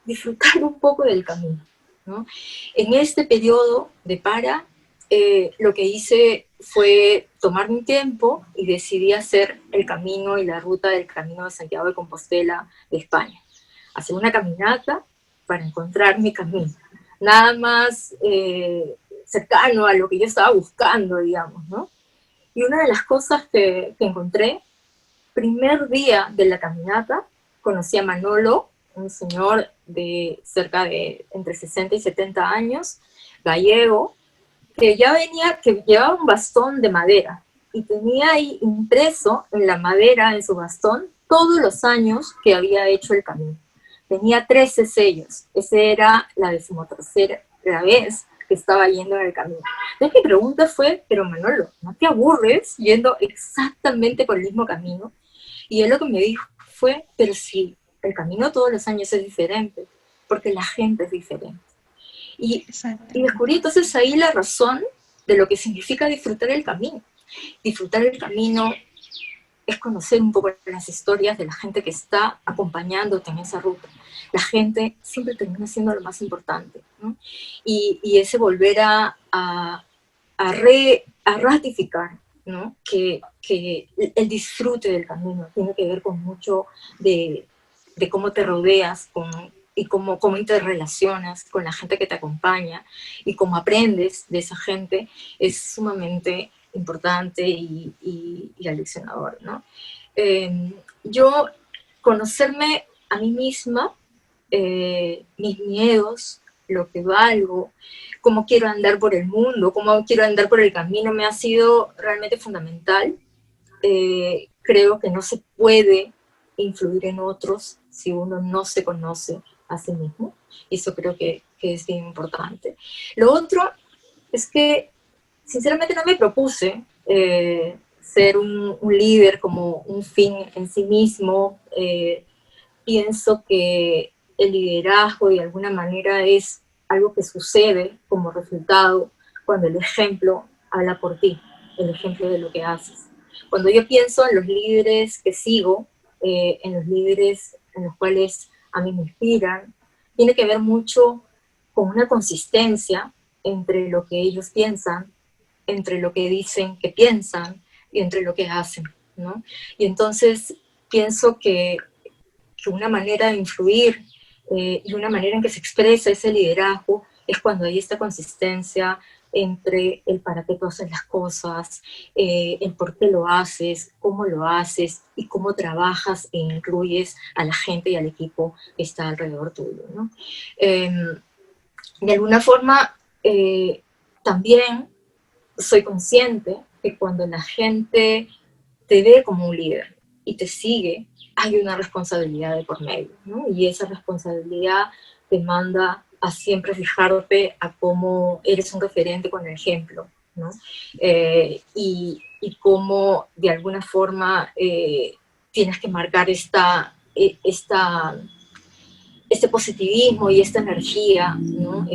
disfrutar un poco del camino, ¿no? En este periodo de para, lo que hice fue tomarme un tiempo y decidí hacer el camino y la ruta del Camino de Santiago de Compostela de España. Hacer una caminata para encontrar mi camino. Nada más cercano a lo que yo estaba buscando, digamos, ¿no? Y una de las cosas que encontré, primer día de la caminata, conocí a Manolo, un señor de cerca de entre 60 y 70 años, gallego, que llevaba un bastón de madera y tenía ahí impreso en la madera, en su bastón, todos los años que había hecho el camino. Tenía 13 sellos. Esa era la 13ª vez que estaba yendo en el camino. Entonces mi pregunta fue, pero Manolo, ¿no te aburres yendo exactamente por el mismo camino? Y él lo que me dijo fue, pero sí, el camino todos los años es diferente, porque la gente es diferente. Y descubrí entonces ahí la razón de lo que significa disfrutar el camino. Disfrutar el camino es conocer un poco las historias de la gente que está acompañándote en esa ruta. La gente siempre termina siendo lo más importante, ¿no? Y ese volver a ratificar, ¿no? Que el disfrute del camino tiene que ver con mucho de cómo te rodeas y cómo interrelacionas con la gente que te acompaña y cómo aprendes de esa gente, es sumamente importante y aleccionador, ¿no? Yo, conocerme a mí misma, mis miedos, lo que valgo, cómo quiero andar por el mundo, cómo quiero andar por el camino, me ha sido realmente fundamental. Creo que no se puede influir en otros si uno no se conoce a sí mismo, y eso creo que es bien importante. Lo otro es que sinceramente no me propuse ser un líder como un fin en sí mismo. Pienso que el liderazgo de alguna manera es algo que sucede como resultado cuando el ejemplo habla por ti, el ejemplo de lo que haces. Cuando yo pienso en los líderes que sigo, en los líderes en los cuales a mí me inspiran, tiene que ver mucho con una consistencia entre lo que ellos piensan, entre lo que dicen que piensan y entre lo que hacen, ¿no? Y entonces pienso que una manera de influir y una manera en que se expresa ese liderazgo es cuando hay esta consistencia entre el para qué tú haces las cosas, el por qué lo haces, cómo lo haces y cómo trabajas e incluyes a la gente y al equipo que está alrededor tuyo, ¿no? De alguna forma, también soy consciente que cuando la gente te ve como un líder y te sigue, hay una responsabilidad de por medio, ¿no? Y esa responsabilidad te manda a siempre fijarte a cómo eres un referente con el ejemplo, ¿no? Y cómo de alguna forma tienes que marcar este positivismo y esta energía, ¿no?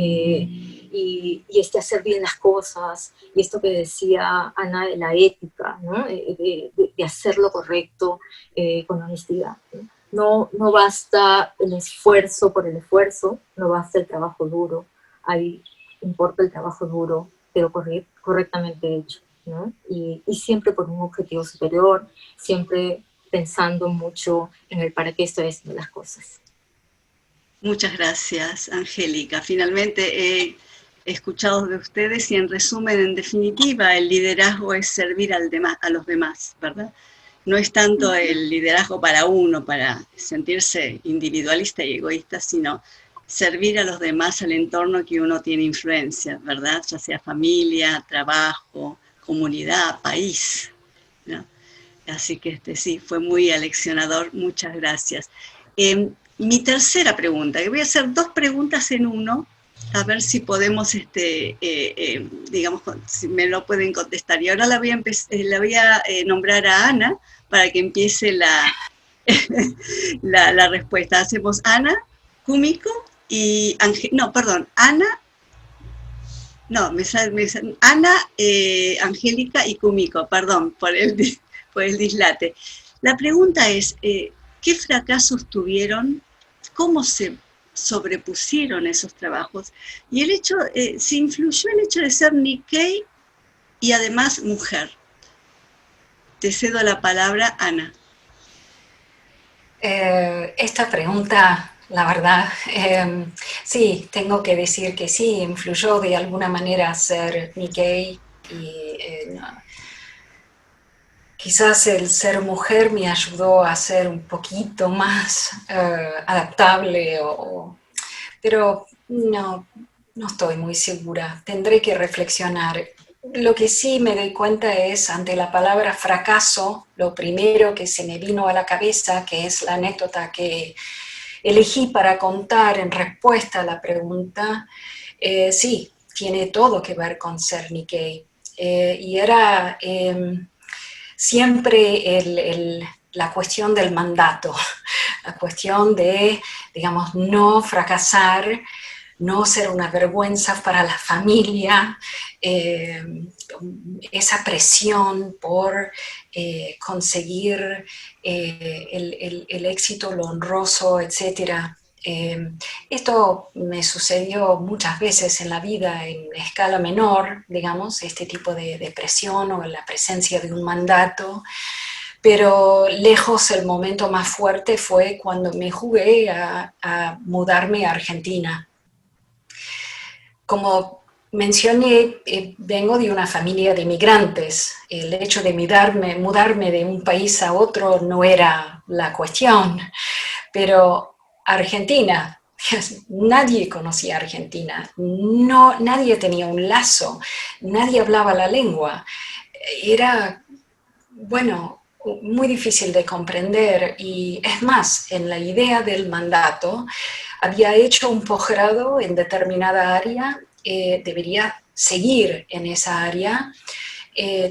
Y este hacer bien las cosas, y esto que decía Ana de la ética, ¿no? De hacer lo correcto con honestidad, ¿no? No basta el esfuerzo por el esfuerzo, no basta el trabajo duro, ahí importa el trabajo duro, pero correctamente hecho, ¿no? Y siempre por un objetivo superior, siempre pensando mucho en el para qué estoy haciendo las cosas. Muchas gracias, Angélica. Finalmente he escuchado de ustedes y en resumen, en definitiva, el liderazgo es servir a los demás, ¿verdad? No es tanto el liderazgo para uno, para sentirse individualista y egoísta, sino servir a los demás, al entorno que uno tiene influencia, ¿verdad? Ya sea familia, trabajo, comunidad, país, ¿no? Así que sí, fue muy aleccionador. Muchas gracias. Mi tercera pregunta, que voy a hacer 2 preguntas en uno, a ver si podemos, digamos, si me lo pueden contestar. Y ahora la voy a nombrar a Ana para que empiece la respuesta. Hacemos Ana, Kumiko y Ana, Angélica y Kumiko, perdón por el dislate. La pregunta es, ¿qué fracasos tuvieron? ¿Cómo se sobrepusieron esos trabajos? Y el hecho, si influyó el hecho de ser Nikkei y además mujer. Te cedo la palabra, Ana. Esta pregunta, la verdad, sí, tengo que decir que sí, influyó de alguna manera ser Nikkei y quizás el ser mujer me ayudó a ser un poquito más adaptable, pero no estoy muy segura. Tendré que reflexionar. Lo que sí me doy cuenta es, ante la palabra fracaso, lo primero que se me vino a la cabeza, que es la anécdota que elegí para contar en respuesta a la pregunta, sí, tiene todo que ver con ser Nikkei. Y era siempre la cuestión del mandato, la cuestión de, digamos, no fracasar, no ser una vergüenza para la familia, esa presión por conseguir el éxito, lo honroso, etc. Esto me sucedió muchas veces en la vida en escala menor, digamos, este tipo de presión o la presencia de un mandato, pero lejos el momento más fuerte fue cuando me jugué a mudarme a Argentina. Como mencioné, vengo de una familia de migrantes. El hecho de mudarme de un país a otro no era la cuestión, pero Argentina, nadie conocía a Argentina, nadie tenía un lazo, nadie hablaba la lengua. Era, bueno, muy difícil de comprender, y es más, en la idea del mandato, había hecho un posgrado en determinada área, debería seguir en esa área,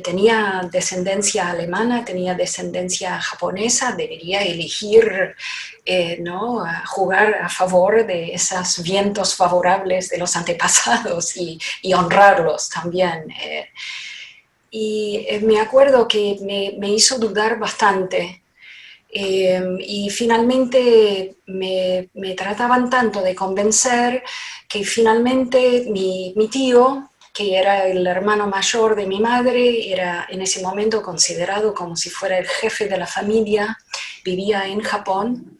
tenía descendencia alemana, tenía descendencia japonesa, debería elegir, ¿no?, jugar a favor de esos vientos favorables de los antepasados y honrarlos también. Y me acuerdo que me hizo dudar bastante. Y finalmente me trataban tanto de convencer que finalmente mi tío, que era el hermano mayor de mi madre, era en ese momento considerado como si fuera el jefe de la familia, vivía en Japón.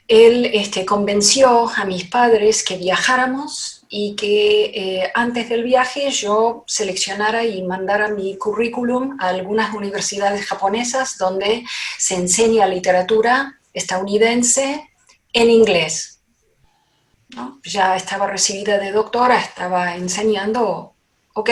Él convenció a mis padres que viajáramos y que antes del viaje yo seleccionara y mandara mi currículum a algunas universidades japonesas donde se enseña literatura estadounidense en inglés. ¿no? Ya estaba recibida de doctora, estaba enseñando, ok,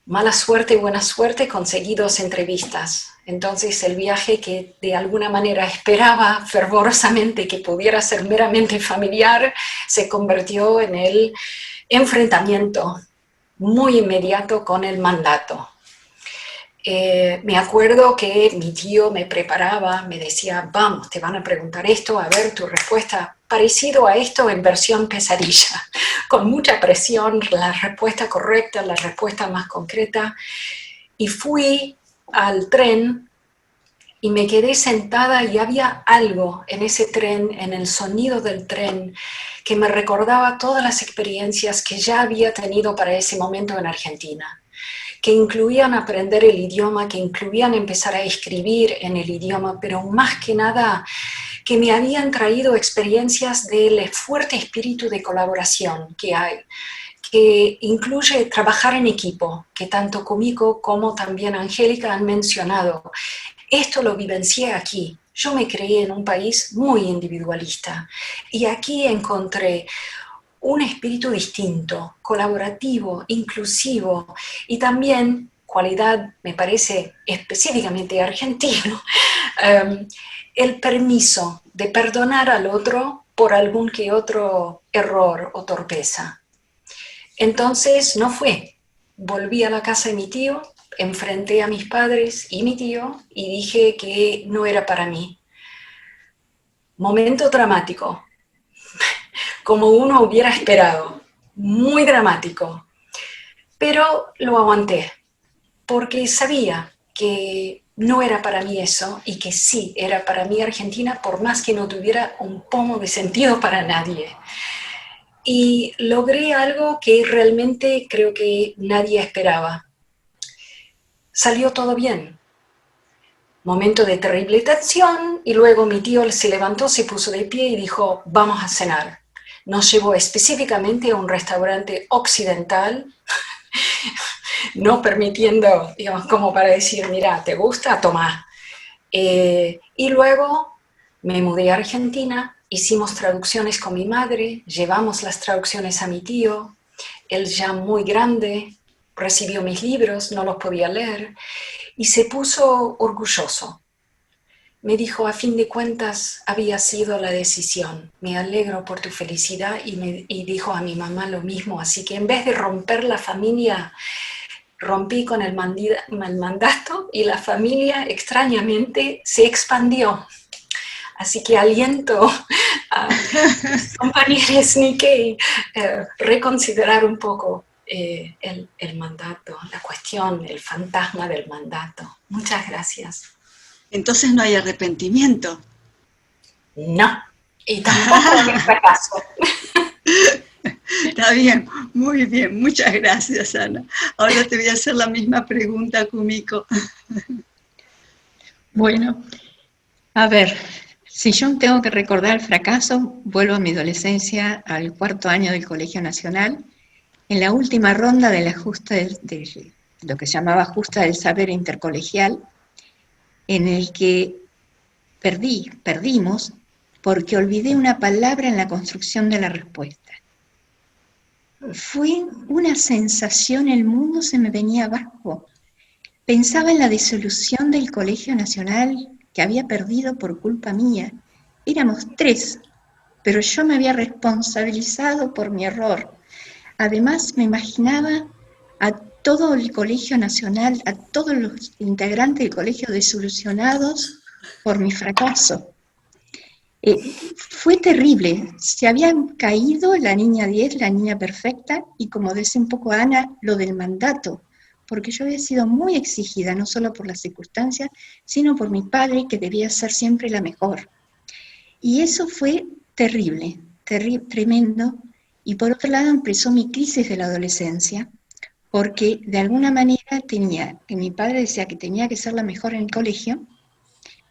mala suerte, buena suerte, conseguí 2 entrevistas. Entonces el viaje que de alguna manera esperaba fervorosamente que pudiera ser meramente familiar, se convirtió en el enfrentamiento muy inmediato con el mandato. Me acuerdo que mi tío me preparaba, me decía, vamos, te van a preguntar esto, a ver tu respuesta, parecido a esto en versión pesadilla, con mucha presión, la respuesta correcta, la respuesta más concreta. Y fui al tren y me quedé sentada y había algo en ese tren, en el sonido del tren, que me recordaba todas las experiencias que ya había tenido para ese momento en Argentina, que incluían aprender el idioma, que incluían empezar a escribir en el idioma, pero más que nada que me habían traído experiencias del fuerte espíritu de colaboración que hay, que incluye trabajar en equipo, que tanto Kumiko como también Angélica han mencionado. Esto lo vivencié aquí. Yo me crié en un país muy individualista y aquí encontré un espíritu distinto, colaborativo, inclusivo y también, cualidad me parece específicamente argentino, el permiso de perdonar al otro por algún que otro error o torpeza. Entonces no fue. Volví a la casa de mi tío, enfrenté a mis padres y mi tío y dije que no era para mí. Momento dramático, como uno hubiera esperado, muy dramático, pero lo aguanté, porque sabía que no era para mí eso y que sí era para mí Argentina, por más que no tuviera un pomo de sentido para nadie. Y logré algo que realmente creo que nadie esperaba. Salió todo bien. Momento de terrible tensión y luego mi tío se levantó, se puso de pie y dijo, vamos a cenar. Nos llevó específicamente a un restaurante occidental, no permitiendo, digamos, como para decir, mira, ¿te gusta? Toma. Y luego me mudé a Argentina, hicimos traducciones con mi madre, llevamos las traducciones a mi tío, él ya muy grande, recibió mis libros, no los podía leer, y se puso orgulloso. Me dijo, a fin de cuentas, había sido la decisión. Me alegro por tu felicidad y dijo a mi mamá lo mismo. Así que en vez de romper la familia, rompí con el mandato y la familia extrañamente se expandió. Así que aliento a mis compañeros Nikkei reconsiderar un poco el mandato, la cuestión, el fantasma del mandato. Muchas gracias. Entonces no hay arrepentimiento. No, y tampoco hay fracaso. Está bien, muy bien, muchas gracias, Ana. Ahora te voy a hacer la misma pregunta, Kumiko. Bueno, a ver, si yo tengo que recordar el fracaso, vuelvo a mi adolescencia, al 4º año del Colegio Nacional, en la última ronda del ajuste de lo que se llamaba ajuste del saber intercolegial, en el que perdimos porque olvidé una palabra en la construcción de la respuesta. Fue una sensación, el mundo se me venía abajo. Pensaba en la disolución del Colegio Nacional que había perdido por culpa mía. Éramos 3, pero yo me había responsabilizado por mi error. Además, me imaginaba a todo el Colegio Nacional, a todos los integrantes del colegio desilusionados por mi fracaso. Fue terrible, se habían caído la niña 10, la niña perfecta, y como decía un poco Ana, lo del mandato, porque yo había sido muy exigida, no solo por las circunstancias, sino por mi padre, que debía ser siempre la mejor. Y eso fue terrible, tremendo, y por otro lado empezó mi crisis de la adolescencia, porque de alguna manera que mi padre decía que tenía que ser la mejor en el colegio,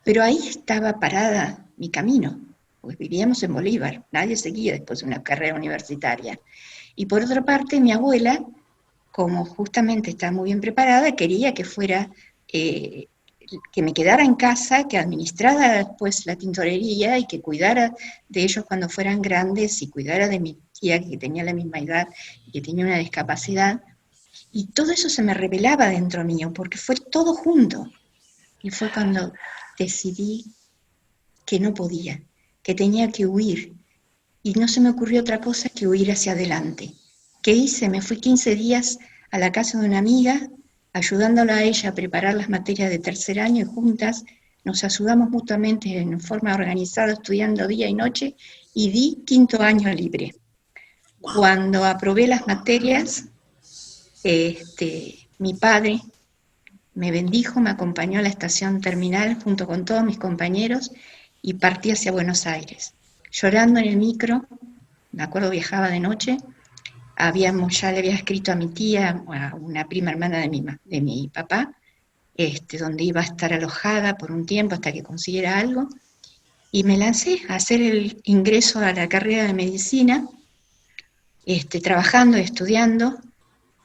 pero ahí estaba parada mi camino, pues vivíamos en Bolívar, nadie seguía después de una carrera universitaria. Y por otra parte, mi abuela, como justamente estaba muy bien preparada, quería que fuera que me quedara en casa, que administrara después la tintorería y que cuidara de ellos cuando fueran grandes y cuidara de mi tía que tenía la misma edad y que tenía una discapacidad. Y todo eso se me revelaba dentro mío, porque fue todo junto. Y fue cuando decidí que no podía, que tenía que huir. Y no se me ocurrió otra cosa que huir hacia adelante. ¿Qué hice? Me fui 15 días a la casa de una amiga, ayudándola a ella a preparar las materias de tercer año, y juntas nos ayudamos mutuamente en forma organizada, estudiando día y noche, y di quinto año libre. Cuando aprobé las materias, mi padre me bendijo, me acompañó a la estación terminal junto con todos mis compañeros y partí hacia Buenos Aires. Llorando en el micro, me acuerdo viajaba de noche, ya le había escrito a mi tía, a una prima hermana de mi papá, donde iba a estar alojada por un tiempo hasta que consiguiera algo, y me lancé a hacer el ingreso a la carrera de medicina, trabajando y estudiando,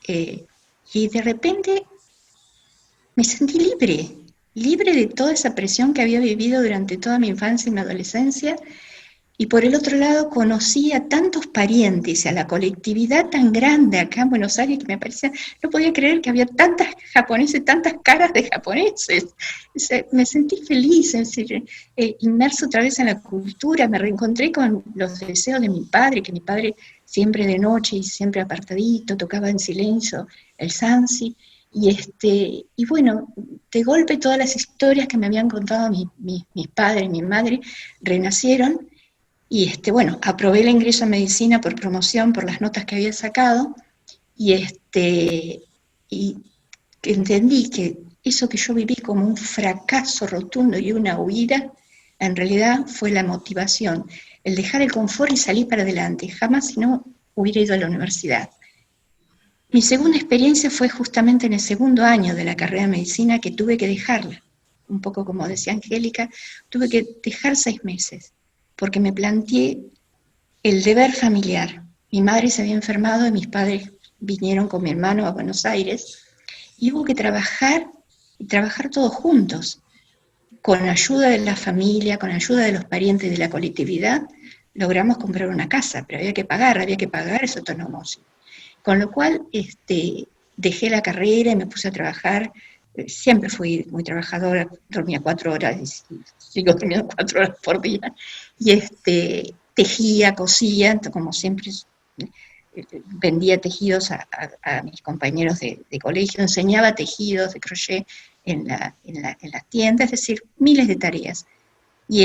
y de repente me sentí libre de toda esa presión que había vivido durante toda mi infancia y mi adolescencia. Y por el otro lado conocí a tantos parientes, a la colectividad tan grande acá en Buenos Aires, que me parecía, no podía creer que había tantas japoneses, tantas caras de japoneses. Me sentí feliz, es decir, inmerso otra vez en la cultura, me reencontré con los deseos de mi padre, que mi padre siempre de noche y siempre apartadito, tocaba en silencio el zanzi, y bueno, de golpe todas las historias que me habían contado mis padres, mi madre, renacieron. Y bueno, aprobé el ingreso a medicina por promoción, por las notas que había sacado, y entendí que eso que yo viví como un fracaso rotundo y una huida, en realidad fue la motivación, el dejar el confort y salir para adelante. Jamás si no hubiera ido a la universidad. Mi segunda experiencia fue justamente en el segundo año de la carrera de medicina, que tuve que dejarla. Un poco como decía Angélica, tuve que dejar 6 meses. Porque me planteé el deber familiar. Mi madre se había enfermado y mis padres vinieron con mi hermano a Buenos Aires, y hubo que trabajar, y trabajar todos juntos, con ayuda de la familia, con ayuda de los parientes de la colectividad, logramos comprar una casa, pero había que pagar ese autonomosis. Con lo cual dejé la carrera y me puse a trabajar. Siempre fui muy trabajadora, dormía 4 horas y sigo durmiendo 4 horas por día, y tejía, cosía, como siempre, vendía tejidos a mis compañeros de colegio, enseñaba tejidos de crochet en las tiendas, es decir, miles de tareas. Y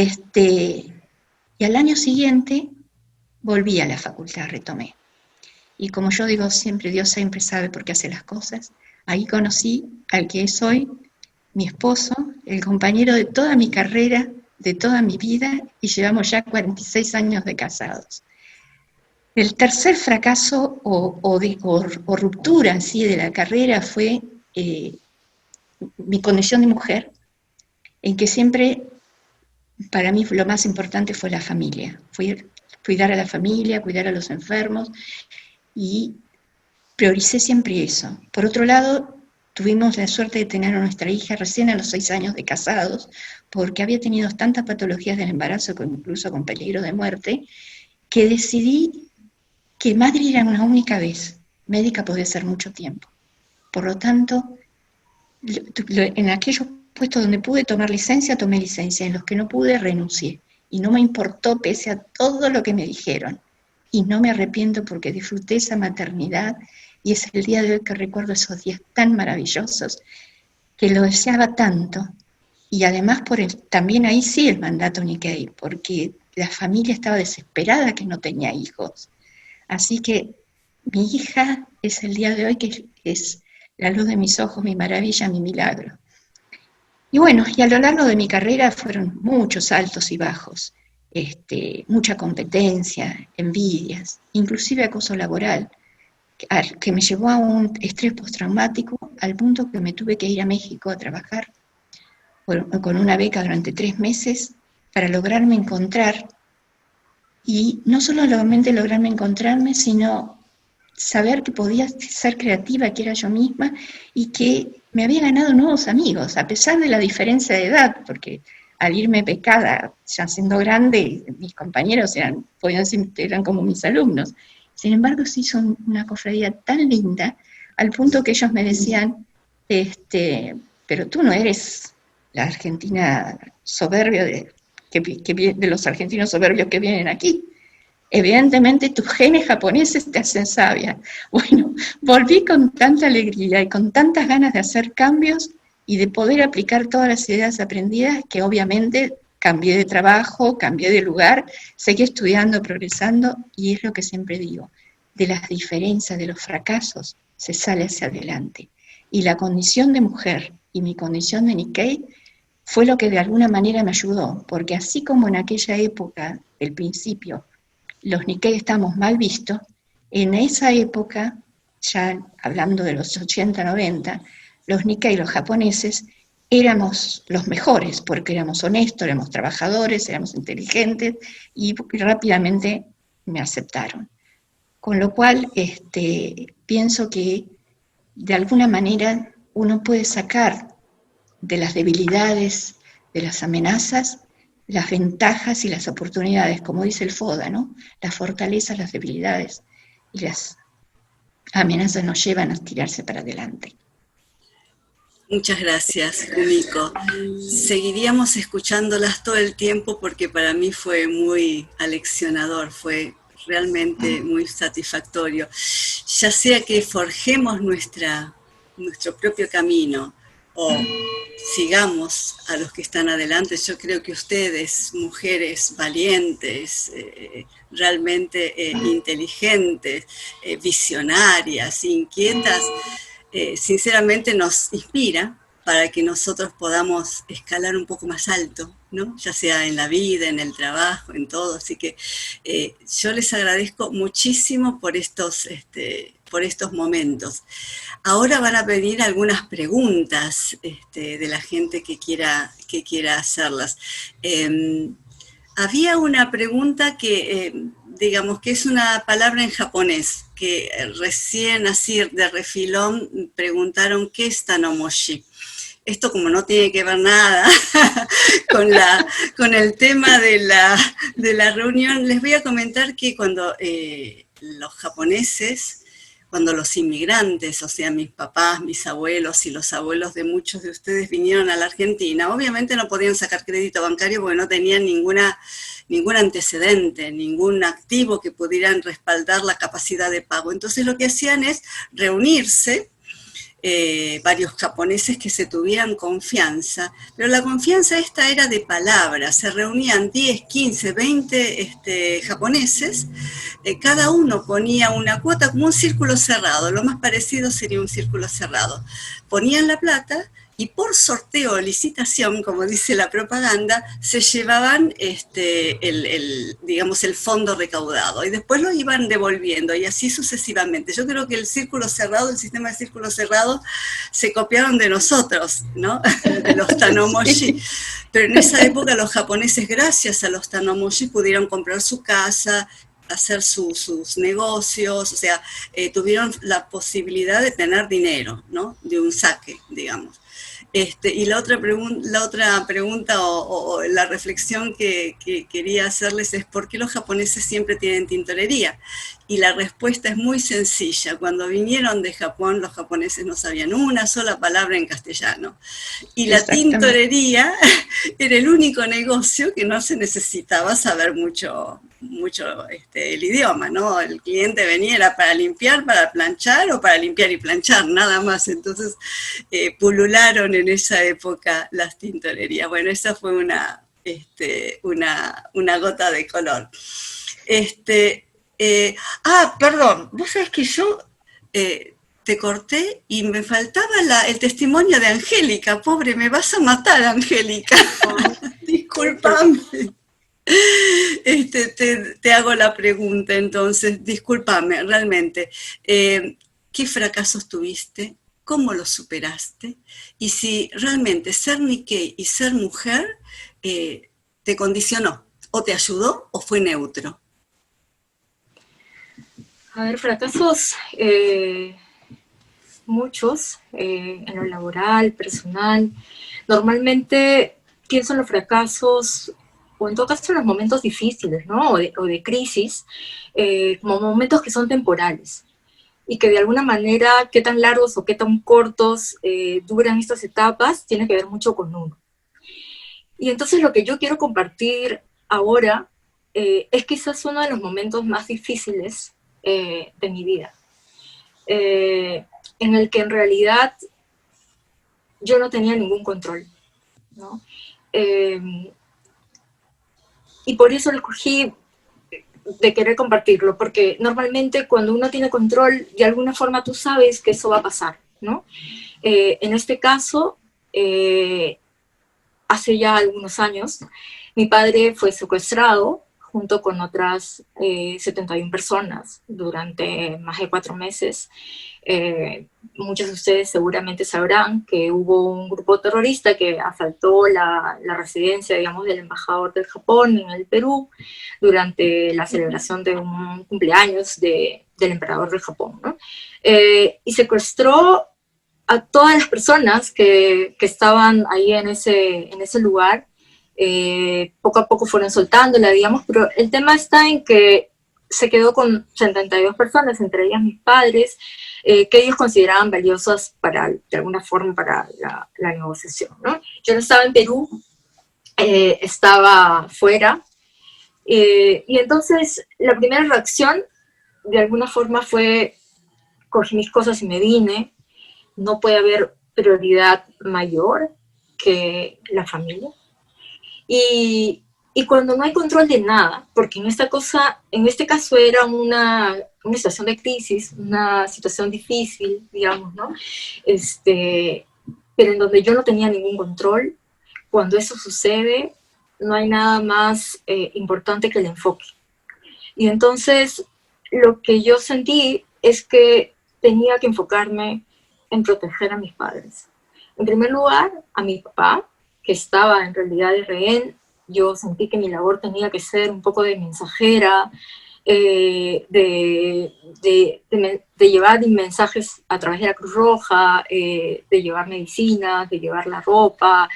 al año siguiente volví a la facultad, retomé. Y como yo digo siempre, Dios siempre sabe por qué hace las cosas. Ahí conocí al que es hoy mi esposo, el compañero de toda mi carrera, de toda mi vida, y llevamos ya 46 años de casados. El tercer fracaso o ruptura en sí de la carrera fue mi condición de mujer, en que siempre, para mí, lo más importante fue la familia. Fue cuidar a la familia, cuidar a los enfermos, y prioricé siempre eso. Por otro lado, tuvimos la suerte de tener a nuestra hija recién a los 6 años de casados, porque había tenido tantas patologías del embarazo, incluso con peligro de muerte, que decidí que madre era una única vez, médica podía ser mucho tiempo. Por lo tanto, en aquellos puestos donde pude tomar licencia, tomé licencia, en los que no pude, renuncié. Y no me importó pese a todo lo que me dijeron. Y no me arrepiento porque disfruté esa maternidad, y es el día de hoy que recuerdo esos días tan maravillosos, que lo deseaba tanto. Y además también ahí sí el mandato Nikkei, porque la familia estaba desesperada que no tenía hijos. Así que mi hija es el día de hoy que es la luz de mis ojos, mi maravilla, mi milagro. Y bueno, y a lo largo de mi carrera fueron muchos altos y bajos, mucha competencia, envidias, inclusive acoso laboral, que me llevó a un estrés postraumático al punto que me tuve que ir a México a trabajar con una beca durante 3 meses para lograrme encontrar, y no solamente lograrme encontrarme, sino saber que podía ser creativa, que era yo misma, y que me había ganado nuevos amigos, a pesar de la diferencia de edad, porque al irme becada, ya siendo grande, mis compañeros eran como mis alumnos. Sin embargo, se hizo una cofradía tan linda, al punto que ellos me decían, pero tú no eres la argentina soberbia de los argentinos soberbios que vienen aquí. Evidentemente tus genes japoneses te hacen sabia. Bueno, volví con tanta alegría y con tantas ganas de hacer cambios y de poder aplicar todas las ideas aprendidas, que obviamente cambié de trabajo, cambié de lugar, seguí estudiando, progresando, y es lo que siempre digo, de las diferencias, de los fracasos, se sale hacia adelante. Y la condición de mujer y mi condición de Nikkei fue lo que de alguna manera me ayudó, porque así como en aquella época, el principio, los Nikkei estamos mal vistos, en esa época, ya hablando de los 80, 90, los Nikkei, los japoneses, éramos los mejores, porque éramos honestos, éramos trabajadores, éramos inteligentes, y rápidamente me aceptaron. Con lo cual, pienso que de alguna manera uno puede sacar de las debilidades, de las amenazas, las ventajas y las oportunidades, como dice el FODA, ¿no? Las fortalezas, las debilidades y las amenazas nos llevan a tirarse para adelante. Muchas gracias, Kumiko. Seguiríamos escuchándolas todo el tiempo porque para mí fue muy aleccionador, fue realmente muy satisfactorio. Ya sea que forjemos nuestro propio camino o sigamos a los que están adelante, yo creo que ustedes, mujeres valientes, realmente inteligentes, visionarias, inquietas, sinceramente nos inspira para que nosotros podamos escalar un poco más alto, ¿no? Ya sea en la vida, en el trabajo, en todo. Así que yo les agradezco muchísimo por estos momentos. Ahora van a venir algunas preguntas de la gente que quiera hacerlas. Había una pregunta que, digamos, que es una palabra en japonés, que recién así de refilón preguntaron qué es Tanomoshi. Esto como no tiene que ver nada con el tema de la reunión, les voy a comentar que cuando los japoneses, cuando los inmigrantes, o sea, mis papás, mis abuelos y los abuelos de muchos de ustedes vinieron a la Argentina, obviamente no podían sacar crédito bancario porque no tenían ningún antecedente, ningún activo que pudieran respaldar la capacidad de pago. Entonces lo que hacían es reunirse, varios japoneses que se tuvieran confianza, pero la confianza esta era de palabras, se reunían 10, 15, 20 japoneses, cada uno ponía una cuota como un círculo cerrado, lo más parecido sería un círculo cerrado, ponían la plata y por sorteo o licitación, como dice la propaganda, se llevaban digamos, el fondo recaudado y después lo iban devolviendo y así sucesivamente. Yo creo que el círculo cerrado, el sistema de círculo cerrado, se copiaron de nosotros, ¿no? De los Tanomoshi. Pero en esa época los japoneses, gracias a los Tanomoshi, pudieron comprar su casa, hacer sus negocios, o sea, tuvieron la posibilidad de tener dinero, ¿no? De un saque, digamos. Y la otra pregunta o la reflexión que quería hacerles es ¿por qué los japoneses siempre tienen tintorería? Y la respuesta es muy sencilla. Cuando vinieron de Japón, los japoneses no sabían una sola palabra en castellano. Y la tintorería era el único negocio que no se necesitaba saber mucho el idioma, ¿no? El cliente venía era para limpiar, para planchar o para limpiar y planchar, nada más. Entonces pulularon en esa época las tintorerías. Bueno, esa fue una gota de color. Perdón, vos sabés que yo te corté y me faltaba el testimonio de Angélica. Pobre, me vas a matar, Angélica. Disculpame. Te hago la pregunta, entonces, discúlpame, realmente. ¿Qué fracasos tuviste? ¿Cómo los superaste? Y si realmente ser Nikkei y ser mujer te condicionó, o te ayudó, o fue neutro. A ver, fracasos, en lo laboral, personal. Normalmente pienso en los fracasos, o en todo caso en los momentos difíciles, ¿no? O de crisis, como momentos que son temporales. Y que de alguna manera, qué tan largos o qué tan cortos duran estas etapas, tiene que ver mucho con uno. Y entonces lo que yo quiero compartir ahora es quizás uno de los momentos más difíciles de mi vida, en el que en realidad yo no tenía ningún control, ¿no? Y por eso lo escogí de querer compartirlo, porque normalmente cuando uno tiene control, de alguna forma tú sabes que eso va a pasar, ¿no? En este caso, hace ya algunos años, mi padre fue secuestrado junto con otras 71 personas durante más de 4 meses. Muchos de ustedes seguramente sabrán que hubo un grupo terrorista que asaltó la residencia, digamos, del embajador del Japón en el Perú durante la celebración de un cumpleaños del emperador del Japón, ¿no? Y secuestró a todas las personas que estaban ahí en ese lugar. Poco a poco fueron soltándola, digamos, pero el tema está en que se quedó con 72 personas, entre ellas mis padres, que ellos consideraban valiosas de alguna forma para la negociación, ¿no? Yo no estaba en Perú, estaba fuera, y entonces la primera reacción de alguna forma fue, cogí mis cosas y me vine. No puede haber prioridad mayor que la familia. Y cuando no hay control de nada, porque en este caso era una situación de crisis, una situación difícil, digamos, ¿no? Pero en donde yo no tenía ningún control, cuando eso sucede, no hay nada más importante que el enfoque. Y entonces, lo que yo sentí es que tenía que enfocarme en proteger a mis padres. En primer lugar, a mi papá, que estaba en realidad de rehén. Yo sentí que mi labor tenía que ser un poco de mensajera, de llevar mensajes a través de la Cruz Roja, de llevar medicinas, de llevar la ropa,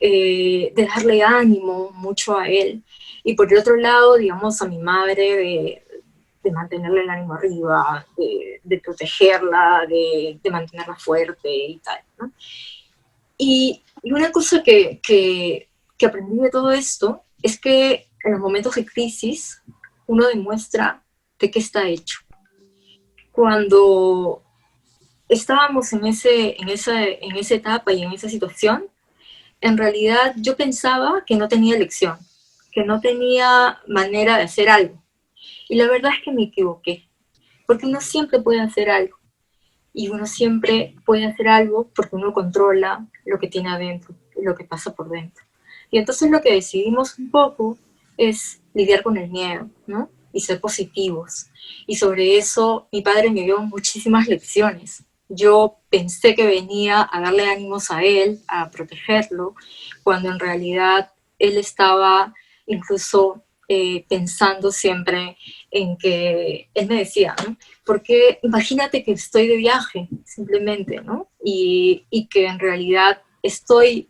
de darle ánimo mucho a él. Y por el otro lado, digamos, a mi madre, de mantenerle el ánimo arriba, de protegerla, de mantenerla fuerte y tal, ¿no? Y una cosa que aprendí de todo esto es que en los momentos de crisis uno demuestra de qué está hecho. Cuando estábamos en esa etapa y en esa situación, en realidad yo pensaba que no tenía elección, que no tenía manera de hacer algo. Y la verdad es que me equivoqué, porque uno siempre puede hacer algo. Y uno siempre puede hacer algo porque uno controla lo que tiene adentro, lo que pasa por dentro. Y entonces lo que decidimos un poco es lidiar con el miedo, ¿no? Y ser positivos. Y sobre eso mi padre me dio muchísimas lecciones. Yo pensé que venía a darle ánimos a él, a protegerlo, cuando en realidad él estaba incluso pensando siempre en que, él me decía, ¿no? Porque imagínate que estoy de viaje, simplemente, ¿no? Y que en realidad estoy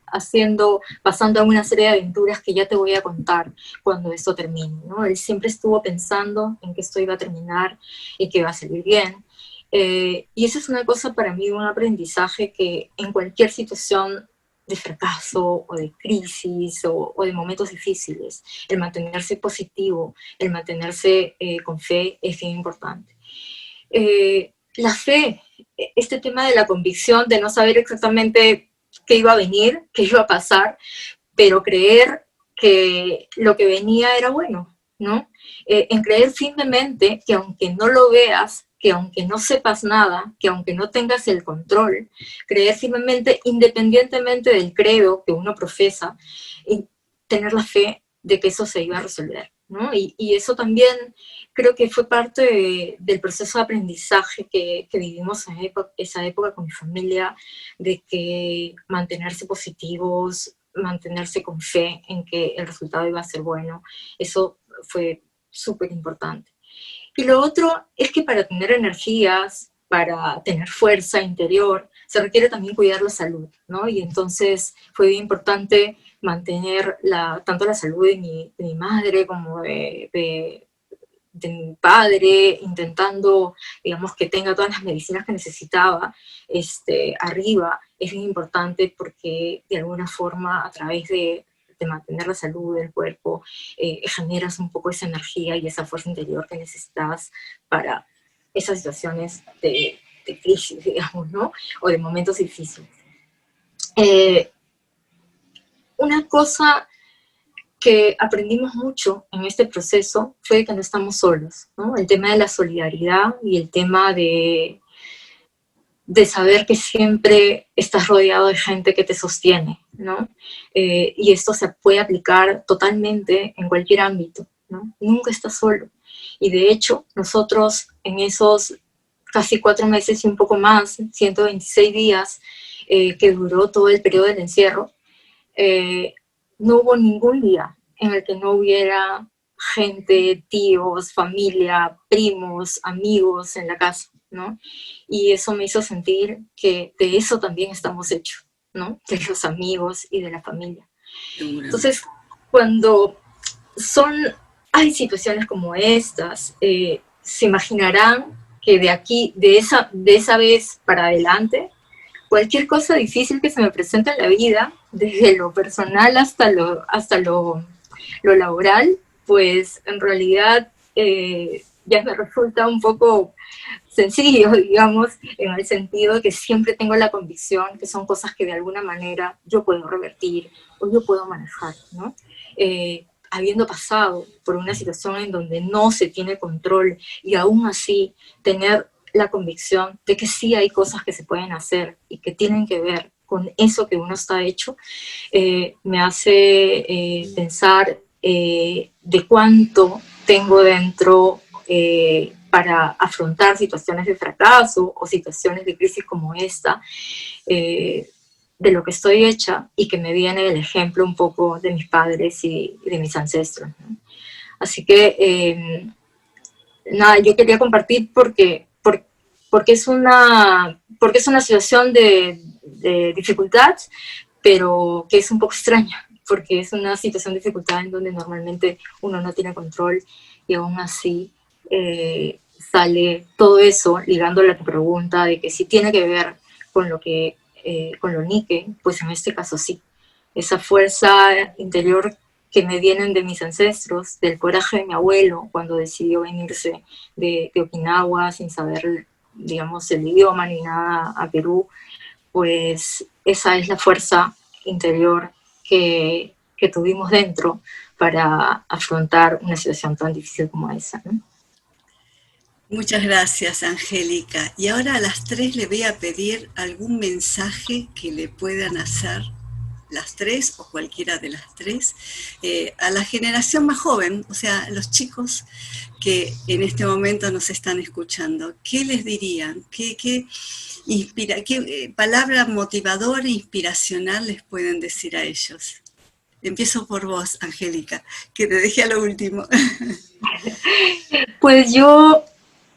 pasando a una serie de aventuras que ya te voy a contar cuando esto termine, ¿no? Él siempre estuvo pensando en que esto iba a terminar y que iba a salir bien. Y eso es una cosa para mí, un aprendizaje que en cualquier situación de fracaso o de crisis o de momentos difíciles, el mantenerse positivo, el mantenerse con fe es bien importante. La fe, este tema de la convicción, de no saber exactamente qué iba a venir, qué iba a pasar, pero creer que lo que venía era bueno, ¿no? En creer firmemente que aunque no lo veas, que aunque no sepas nada, que aunque no tengas el control, creer firmemente independientemente del credo que uno profesa, y tener la fe de que eso se iba a resolver, ¿no? Y eso también creo que fue parte del proceso de aprendizaje que vivimos en esa época con mi familia, de que mantenerse positivos, mantenerse con fe en que el resultado iba a ser bueno, eso fue súper importante. Y lo otro es que para tener energías, para tener fuerza interior, se requiere también cuidar la salud, ¿no? Y entonces fue bien importante mantener tanto la salud de mi madre como de mi padre, intentando, digamos, que tenga todas las medicinas que necesitaba arriba. Es bien importante porque de alguna forma a través de mantener la salud del cuerpo, generas un poco esa energía y esa fuerza interior que necesitas para esas situaciones de crisis, digamos, ¿no? O de momentos difíciles. Una cosa que aprendimos mucho en este proceso fue que no estamos solos, ¿no? El tema de la solidaridad y el tema de saber que siempre estás rodeado de gente que te sostiene, ¿no? Y esto se puede aplicar totalmente en cualquier ámbito, ¿no? Nunca estás solo. Y de hecho, nosotros en esos casi 4 meses y un poco más, 126 días que duró todo el periodo del encierro, no hubo ningún día en el que no hubiera gente, tíos, familia, primos, amigos en la casa, ¿no? Y eso me hizo sentir que de eso también estamos hechos, ¿no? De los amigos y de la familia. Entonces, cuando hay situaciones como estas, se imaginarán que de aquí, de esa vez para adelante, cualquier cosa difícil que se me presente en la vida, desde lo personal hasta lo laboral, pues en realidad ya me resulta un poco sencillo, digamos, en el sentido de que siempre tengo la convicción que son cosas que de alguna manera yo puedo revertir o yo puedo manejar, ¿no? Habiendo pasado por una situación en donde no se tiene control y aún así tener la convicción de que sí hay cosas que se pueden hacer y que tienen que ver con eso que uno está hecho, me hace pensar de cuánto tengo dentro para afrontar situaciones de fracaso o situaciones de crisis como esta, de lo que estoy hecha y que me viene el ejemplo un poco de mis padres y de mis ancestros, ¿no? Así que, nada, yo quería compartir porque es una situación de dificultad, pero que es un poco extraña, porque es una situación de dificultad en donde normalmente uno no tiene control y aún así sale todo eso, ligándole a tu pregunta de que si tiene que ver con con lo Nike, pues en este caso sí. Esa fuerza interior que me vienen de mis ancestros, del coraje de mi abuelo cuando decidió venirse de Okinawa sin saber, digamos, el idioma ni nada a Perú, pues esa es la fuerza interior que tuvimos dentro para afrontar una situación tan difícil como esa, ¿no? Muchas gracias, Angélica. Y ahora a las 3 le voy a pedir algún mensaje que le puedan hacer las 3 o cualquiera de las 3 a la generación más joven, o sea, los chicos que en este momento nos están escuchando. ¿Qué les dirían? ¿Qué palabra motivadora e inspiracional les pueden decir a ellos? Empiezo por vos, Angélica, que te dejé a lo último. Pues yo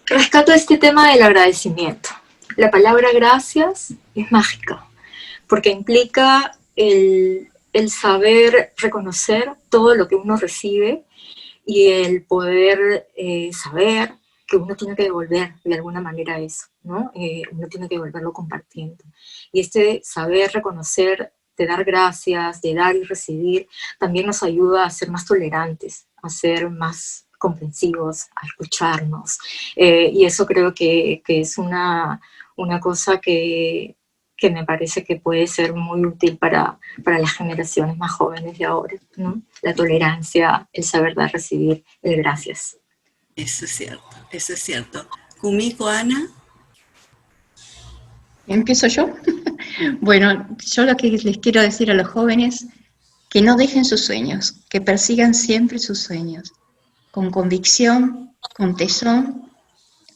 rescato este tema del agradecimiento. La palabra gracias es mágica, porque implica el saber reconocer todo lo que uno recibe y el poder saber que uno tiene que devolver de alguna manera eso, ¿no? Uno tiene que devolverlo compartiendo. Y este saber reconocer, de dar gracias, de dar y recibir, también nos ayuda a ser más tolerantes, a ser más comprensivos, a escucharnos. Y eso creo que es una cosa que me parece que puede ser muy útil para las generaciones más jóvenes de ahora, ¿no? La tolerancia, el saber dar, recibir, el gracias. Eso es cierto, eso es cierto. Kumiko, Ana. ¿Empiezo yo? Bueno, yo lo que les quiero decir a los jóvenes, que no dejen sus sueños, que persigan siempre sus sueños, con convicción, con tesón,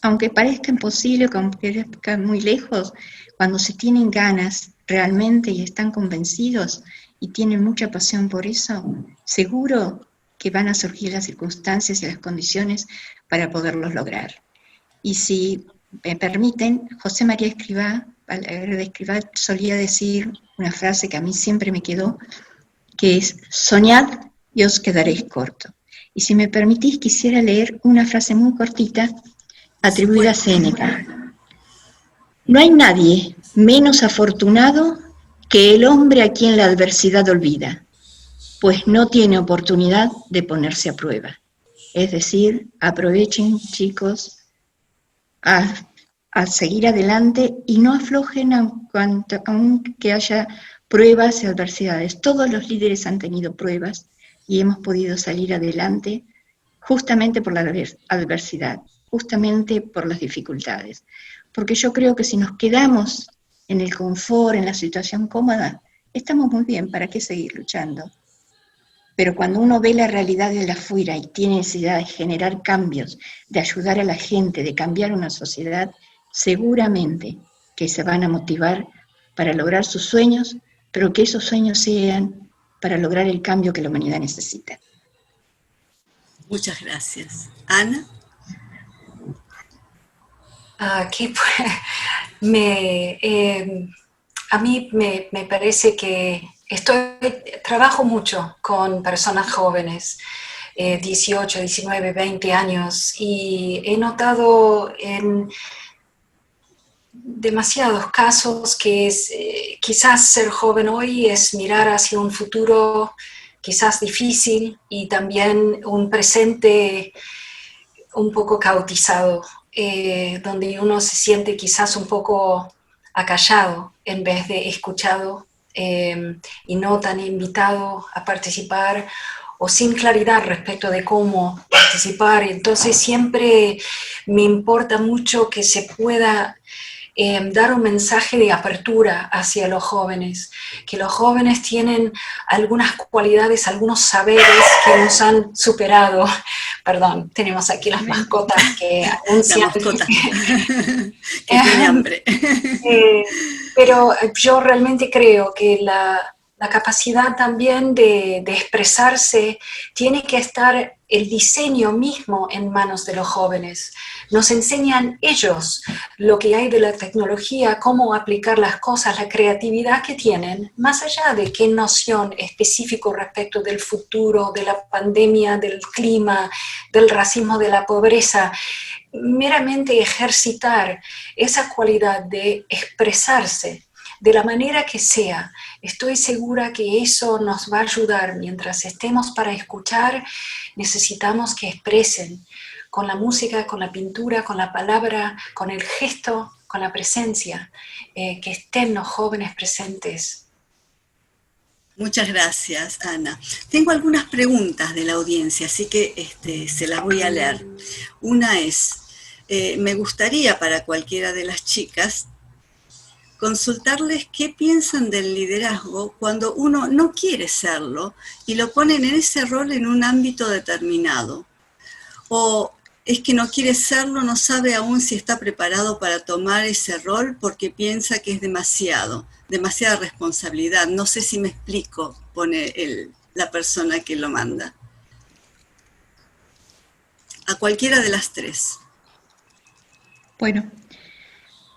aunque parezca imposible, aunque parezca muy lejos, cuando se tienen ganas realmente y están convencidos y tienen mucha pasión por eso, seguro que van a surgir las circunstancias y las condiciones para poderlos lograr. Y si me permiten, José María Escrivá, Balaguer de Escrivá, solía decir una frase que a mí siempre me quedó, que es: soñad y os quedaréis corto. Y si me permitís, quisiera leer una frase muy cortita atribuida a Séneca. No hay nadie menos afortunado que el hombre a quien la adversidad olvida, pues no tiene oportunidad de ponerse a prueba. Es decir, aprovechen, chicos, a seguir adelante y no aflojen aunque haya pruebas y adversidades. Todos los líderes han tenido pruebas y hemos podido salir adelante justamente por la adversidad, justamente por las dificultades. Porque yo creo que si nos quedamos en el confort, en la situación cómoda, estamos muy bien, ¿para qué seguir luchando? Pero cuando uno ve la realidad de afuera y tiene necesidad de generar cambios, de ayudar a la gente, de cambiar una sociedad, seguramente que se van a motivar para lograr sus sueños, pero que esos sueños sean para lograr el cambio que la humanidad necesita. Muchas gracias. Ana. A mí me parece que trabajo mucho con personas jóvenes, 18, 19, 20 años, y he notado en demasiados casos que quizás ser joven hoy es mirar hacia un futuro quizás difícil y también un presente un poco caotizado, donde uno se siente quizás un poco acallado en vez de escuchado, y no tan invitado a participar o sin claridad respecto de cómo participar. Entonces siempre me importa mucho que se pueda dar un mensaje de apertura hacia los jóvenes, que los jóvenes tienen algunas cualidades, algunos saberes que nos han superado. Perdón, tenemos aquí las mascotas que anuncian. La mascota que tiene hambre. Pero yo realmente creo que la capacidad también de expresarse tiene que estar el diseño mismo en manos de los jóvenes. Nos enseñan ellos lo que hay de la tecnología, cómo aplicar las cosas, la creatividad que tienen, más allá de qué noción específica respecto del futuro, de la pandemia, del clima, del racismo, de la pobreza. Meramente ejercitar esa cualidad de expresarse de la manera que sea. Estoy segura que eso nos va a ayudar. Mientras estemos para escuchar, necesitamos que expresen con la música, con la pintura, con la palabra, con el gesto, con la presencia, que estén los jóvenes presentes. Muchas gracias, Ana. Tengo algunas preguntas de la audiencia, así que se las voy a leer. Una es, me gustaría para cualquiera de las chicas consultarles qué piensan del liderazgo cuando uno no quiere serlo y lo ponen en ese rol en un ámbito determinado. O es que no quiere serlo, no sabe aún si está preparado para tomar ese rol porque piensa que es demasiada responsabilidad. No sé si me explico, pone la persona que lo manda. A cualquiera de las tres. Bueno,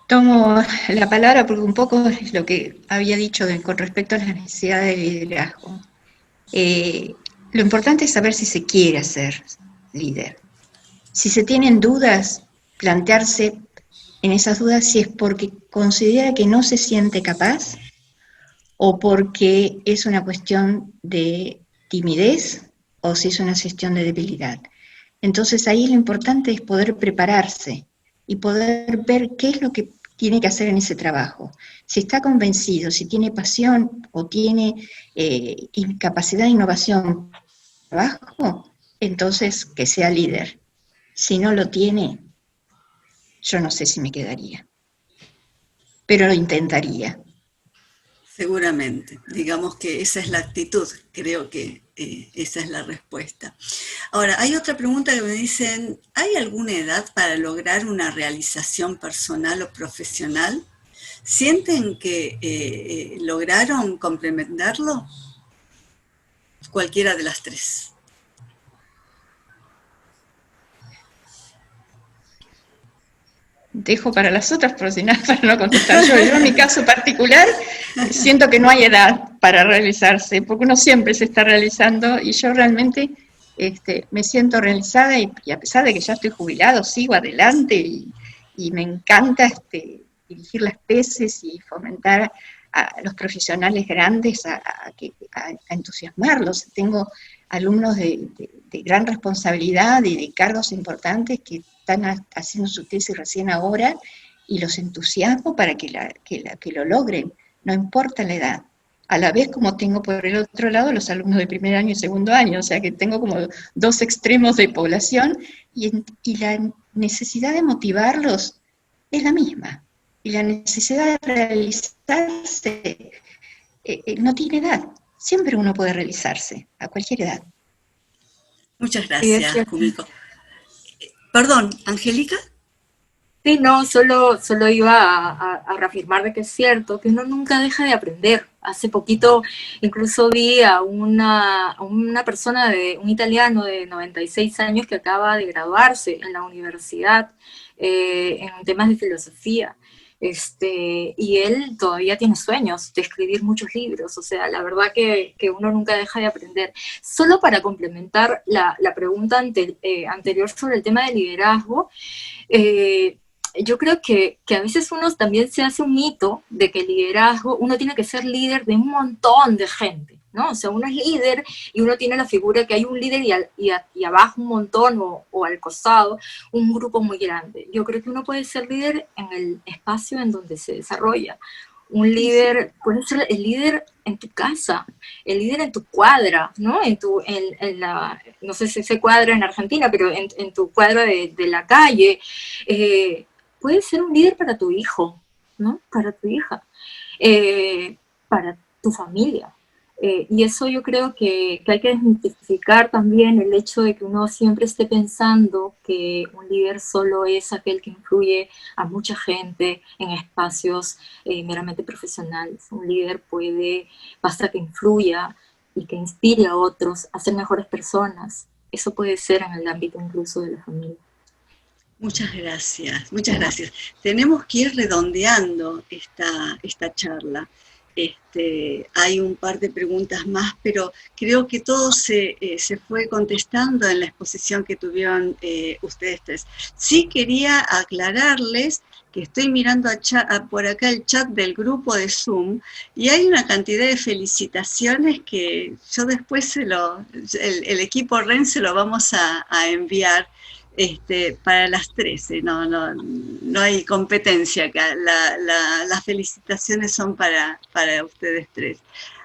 tomo la palabra porque un poco es lo que había dicho con respecto a las necesidades de liderazgo. Lo importante es saber si se quiere ser líder. Si se tienen dudas, plantearse en esas dudas si es porque considera que no se siente capaz o porque es una cuestión de timidez o si es una cuestión de debilidad. Entonces ahí lo importante es poder prepararse y poder ver qué es lo que tiene que hacer en ese trabajo. Si está convencido, si tiene pasión o tiene capacidad de innovación en el trabajo, entonces que sea líder. Si no lo tiene, yo no sé si me quedaría, pero lo intentaría. Seguramente, digamos que esa es la actitud, creo que esa es la respuesta. Ahora, hay otra pregunta que me dicen, ¿hay alguna edad para lograr una realización personal o profesional? ¿Sienten que lograron complementarlo? Cualquiera de las tres. dejo para las otras, por si nada, para no contestar yo. Yo en mi caso particular siento que no hay edad para realizarse, porque uno siempre se está realizando, y yo realmente me siento realizada, y a pesar de que ya estoy jubilado, sigo adelante, y me encanta dirigir las tesis y fomentar a los profesionales grandes a entusiasmarlos. Tengo alumnos de gran responsabilidad y de cargos importantes que están haciendo su tesis recién ahora, y los entusiasmo para que lo logren, no importa la edad. A la vez, como tengo por el otro lado los alumnos de primer año y segundo año, o sea que tengo como dos extremos de población, y la necesidad de motivarlos es la misma, y la necesidad de realizarse no tiene edad. Siempre uno puede realizarse, a cualquier edad. Muchas gracias, Kumiko. Perdón, ¿Angélica? Sí, no, solo iba a reafirmar de que es cierto, que uno nunca deja de aprender. Hace poquito incluso vi a una persona, un italiano de 96 años que acaba de graduarse en la universidad en temas de filosofía. Y él todavía tiene sueños de escribir muchos libros, o sea, la verdad que uno nunca deja de aprender. Solo para complementar la pregunta anterior sobre el tema del liderazgo, yo creo que a veces uno también se hace un mito de que el liderazgo, uno tiene que ser líder de un montón de gente, ¿no? O sea, uno es líder y uno tiene la figura que hay un líder y abajo un montón o al costado un grupo muy grande. Yo creo que uno puede ser líder en el espacio en donde se desarrolla. Un líder, puede ser el líder en tu casa, el líder en tu cuadra, ¿no? No sé si se cuadra en Argentina, pero en tu cuadra de la calle. Puedes ser un líder para tu hijo, ¿no? Para tu hija, para tu familia. Y eso yo creo que hay que desmitificar también el hecho de que uno siempre esté pensando que un líder solo es aquel que influye a mucha gente en espacios meramente profesionales. Un líder basta que influya y que inspire a otros a ser mejores personas. Eso puede ser en el ámbito incluso de la familia. Muchas gracias, muchas gracias. Tenemos que ir redondeando esta charla. Hay un par de preguntas más, pero creo que todo se fue contestando en la exposición que tuvieron ustedes tres. Sí quería aclararles que estoy mirando por acá el chat del grupo de Zoom, y hay una cantidad de felicitaciones que yo después el equipo REN se lo vamos a enviar. Para las 13, no hay competencia acá, las felicitaciones son para ustedes tres.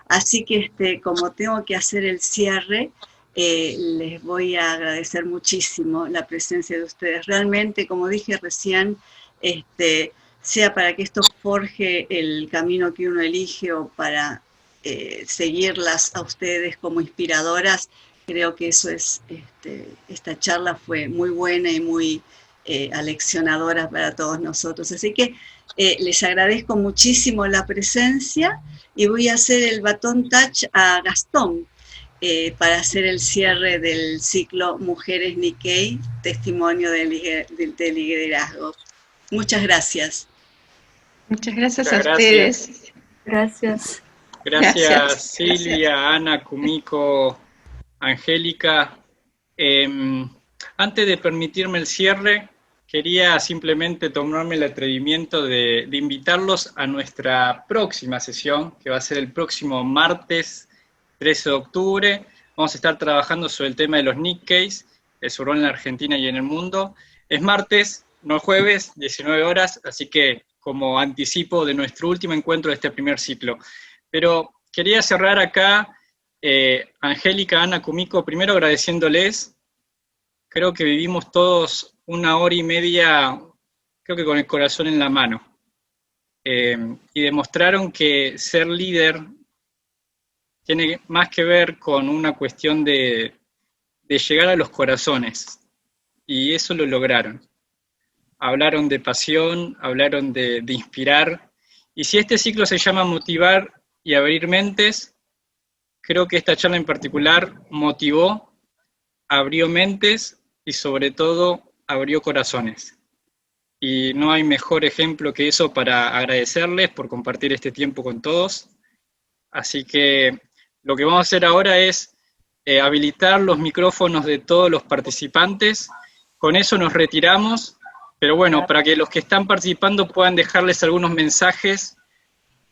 Así que como tengo que hacer el cierre, les voy a agradecer muchísimo la presencia de ustedes. Realmente, como dije recién, sea para que esto forje el camino que uno elige o para seguirlas a ustedes como inspiradoras, creo que eso es, esta charla fue muy buena y muy aleccionadora para todos nosotros. Así que les agradezco muchísimo la presencia, y voy a hacer el baton touch a Gastón para hacer el cierre del ciclo Mujeres Nikkei, testimonio de liderazgo. Muchas gracias. Muchas gracias a ustedes. Gracias. Gracias Silvia, Ana, Kumiko, Angélica. Antes de permitirme el cierre, quería simplemente tomarme el atrevimiento de invitarlos a nuestra próxima sesión, que va a ser el próximo martes 13 de octubre. Vamos a estar trabajando sobre el tema de los Nikkeis, su rol en la Argentina y en el mundo. Es martes, no jueves, 19 horas, así que como anticipo de nuestro último encuentro de este primer ciclo. Pero quería cerrar acá, Angélica, Ana, Kumiko, primero agradeciéndoles. Creo que vivimos todos 1 hora y media, creo que con el corazón en la mano. Y demostraron que ser líder tiene más que ver con una cuestión de llegar a los corazones. Y eso lo lograron. Hablaron de pasión, hablaron de inspirar. Y si este ciclo se llama Motivar y Abrir Mentes, creo que esta charla en particular motivó, abrió mentes y sobre todo abrió corazones. y no hay mejor ejemplo que eso para agradecerles por compartir este tiempo con todos. Así que lo que vamos a hacer ahora es habilitar los micrófonos de todos los participantes. Con eso nos retiramos, pero bueno, para que los que están participando puedan dejarles algunos mensajes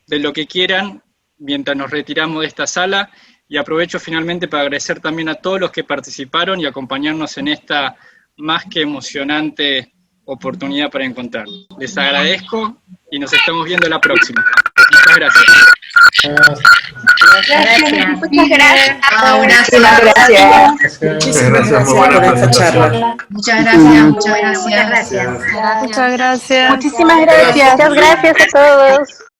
de lo que quieran mientras nos retiramos de esta sala, y aprovecho finalmente para agradecer también a todos los que participaron y acompañarnos en esta más que emocionante oportunidad para encontrarnos. Les agradezco y nos estamos viendo la próxima. Muchas gracias. Muchas gracias. Muchísimas gracias. Muchísimas gracias por esta charla. Muchas gracias, muchas gracias. Muchas gracias. Muchas gracias. Muchísimas gracias. Muchas gracias a todos.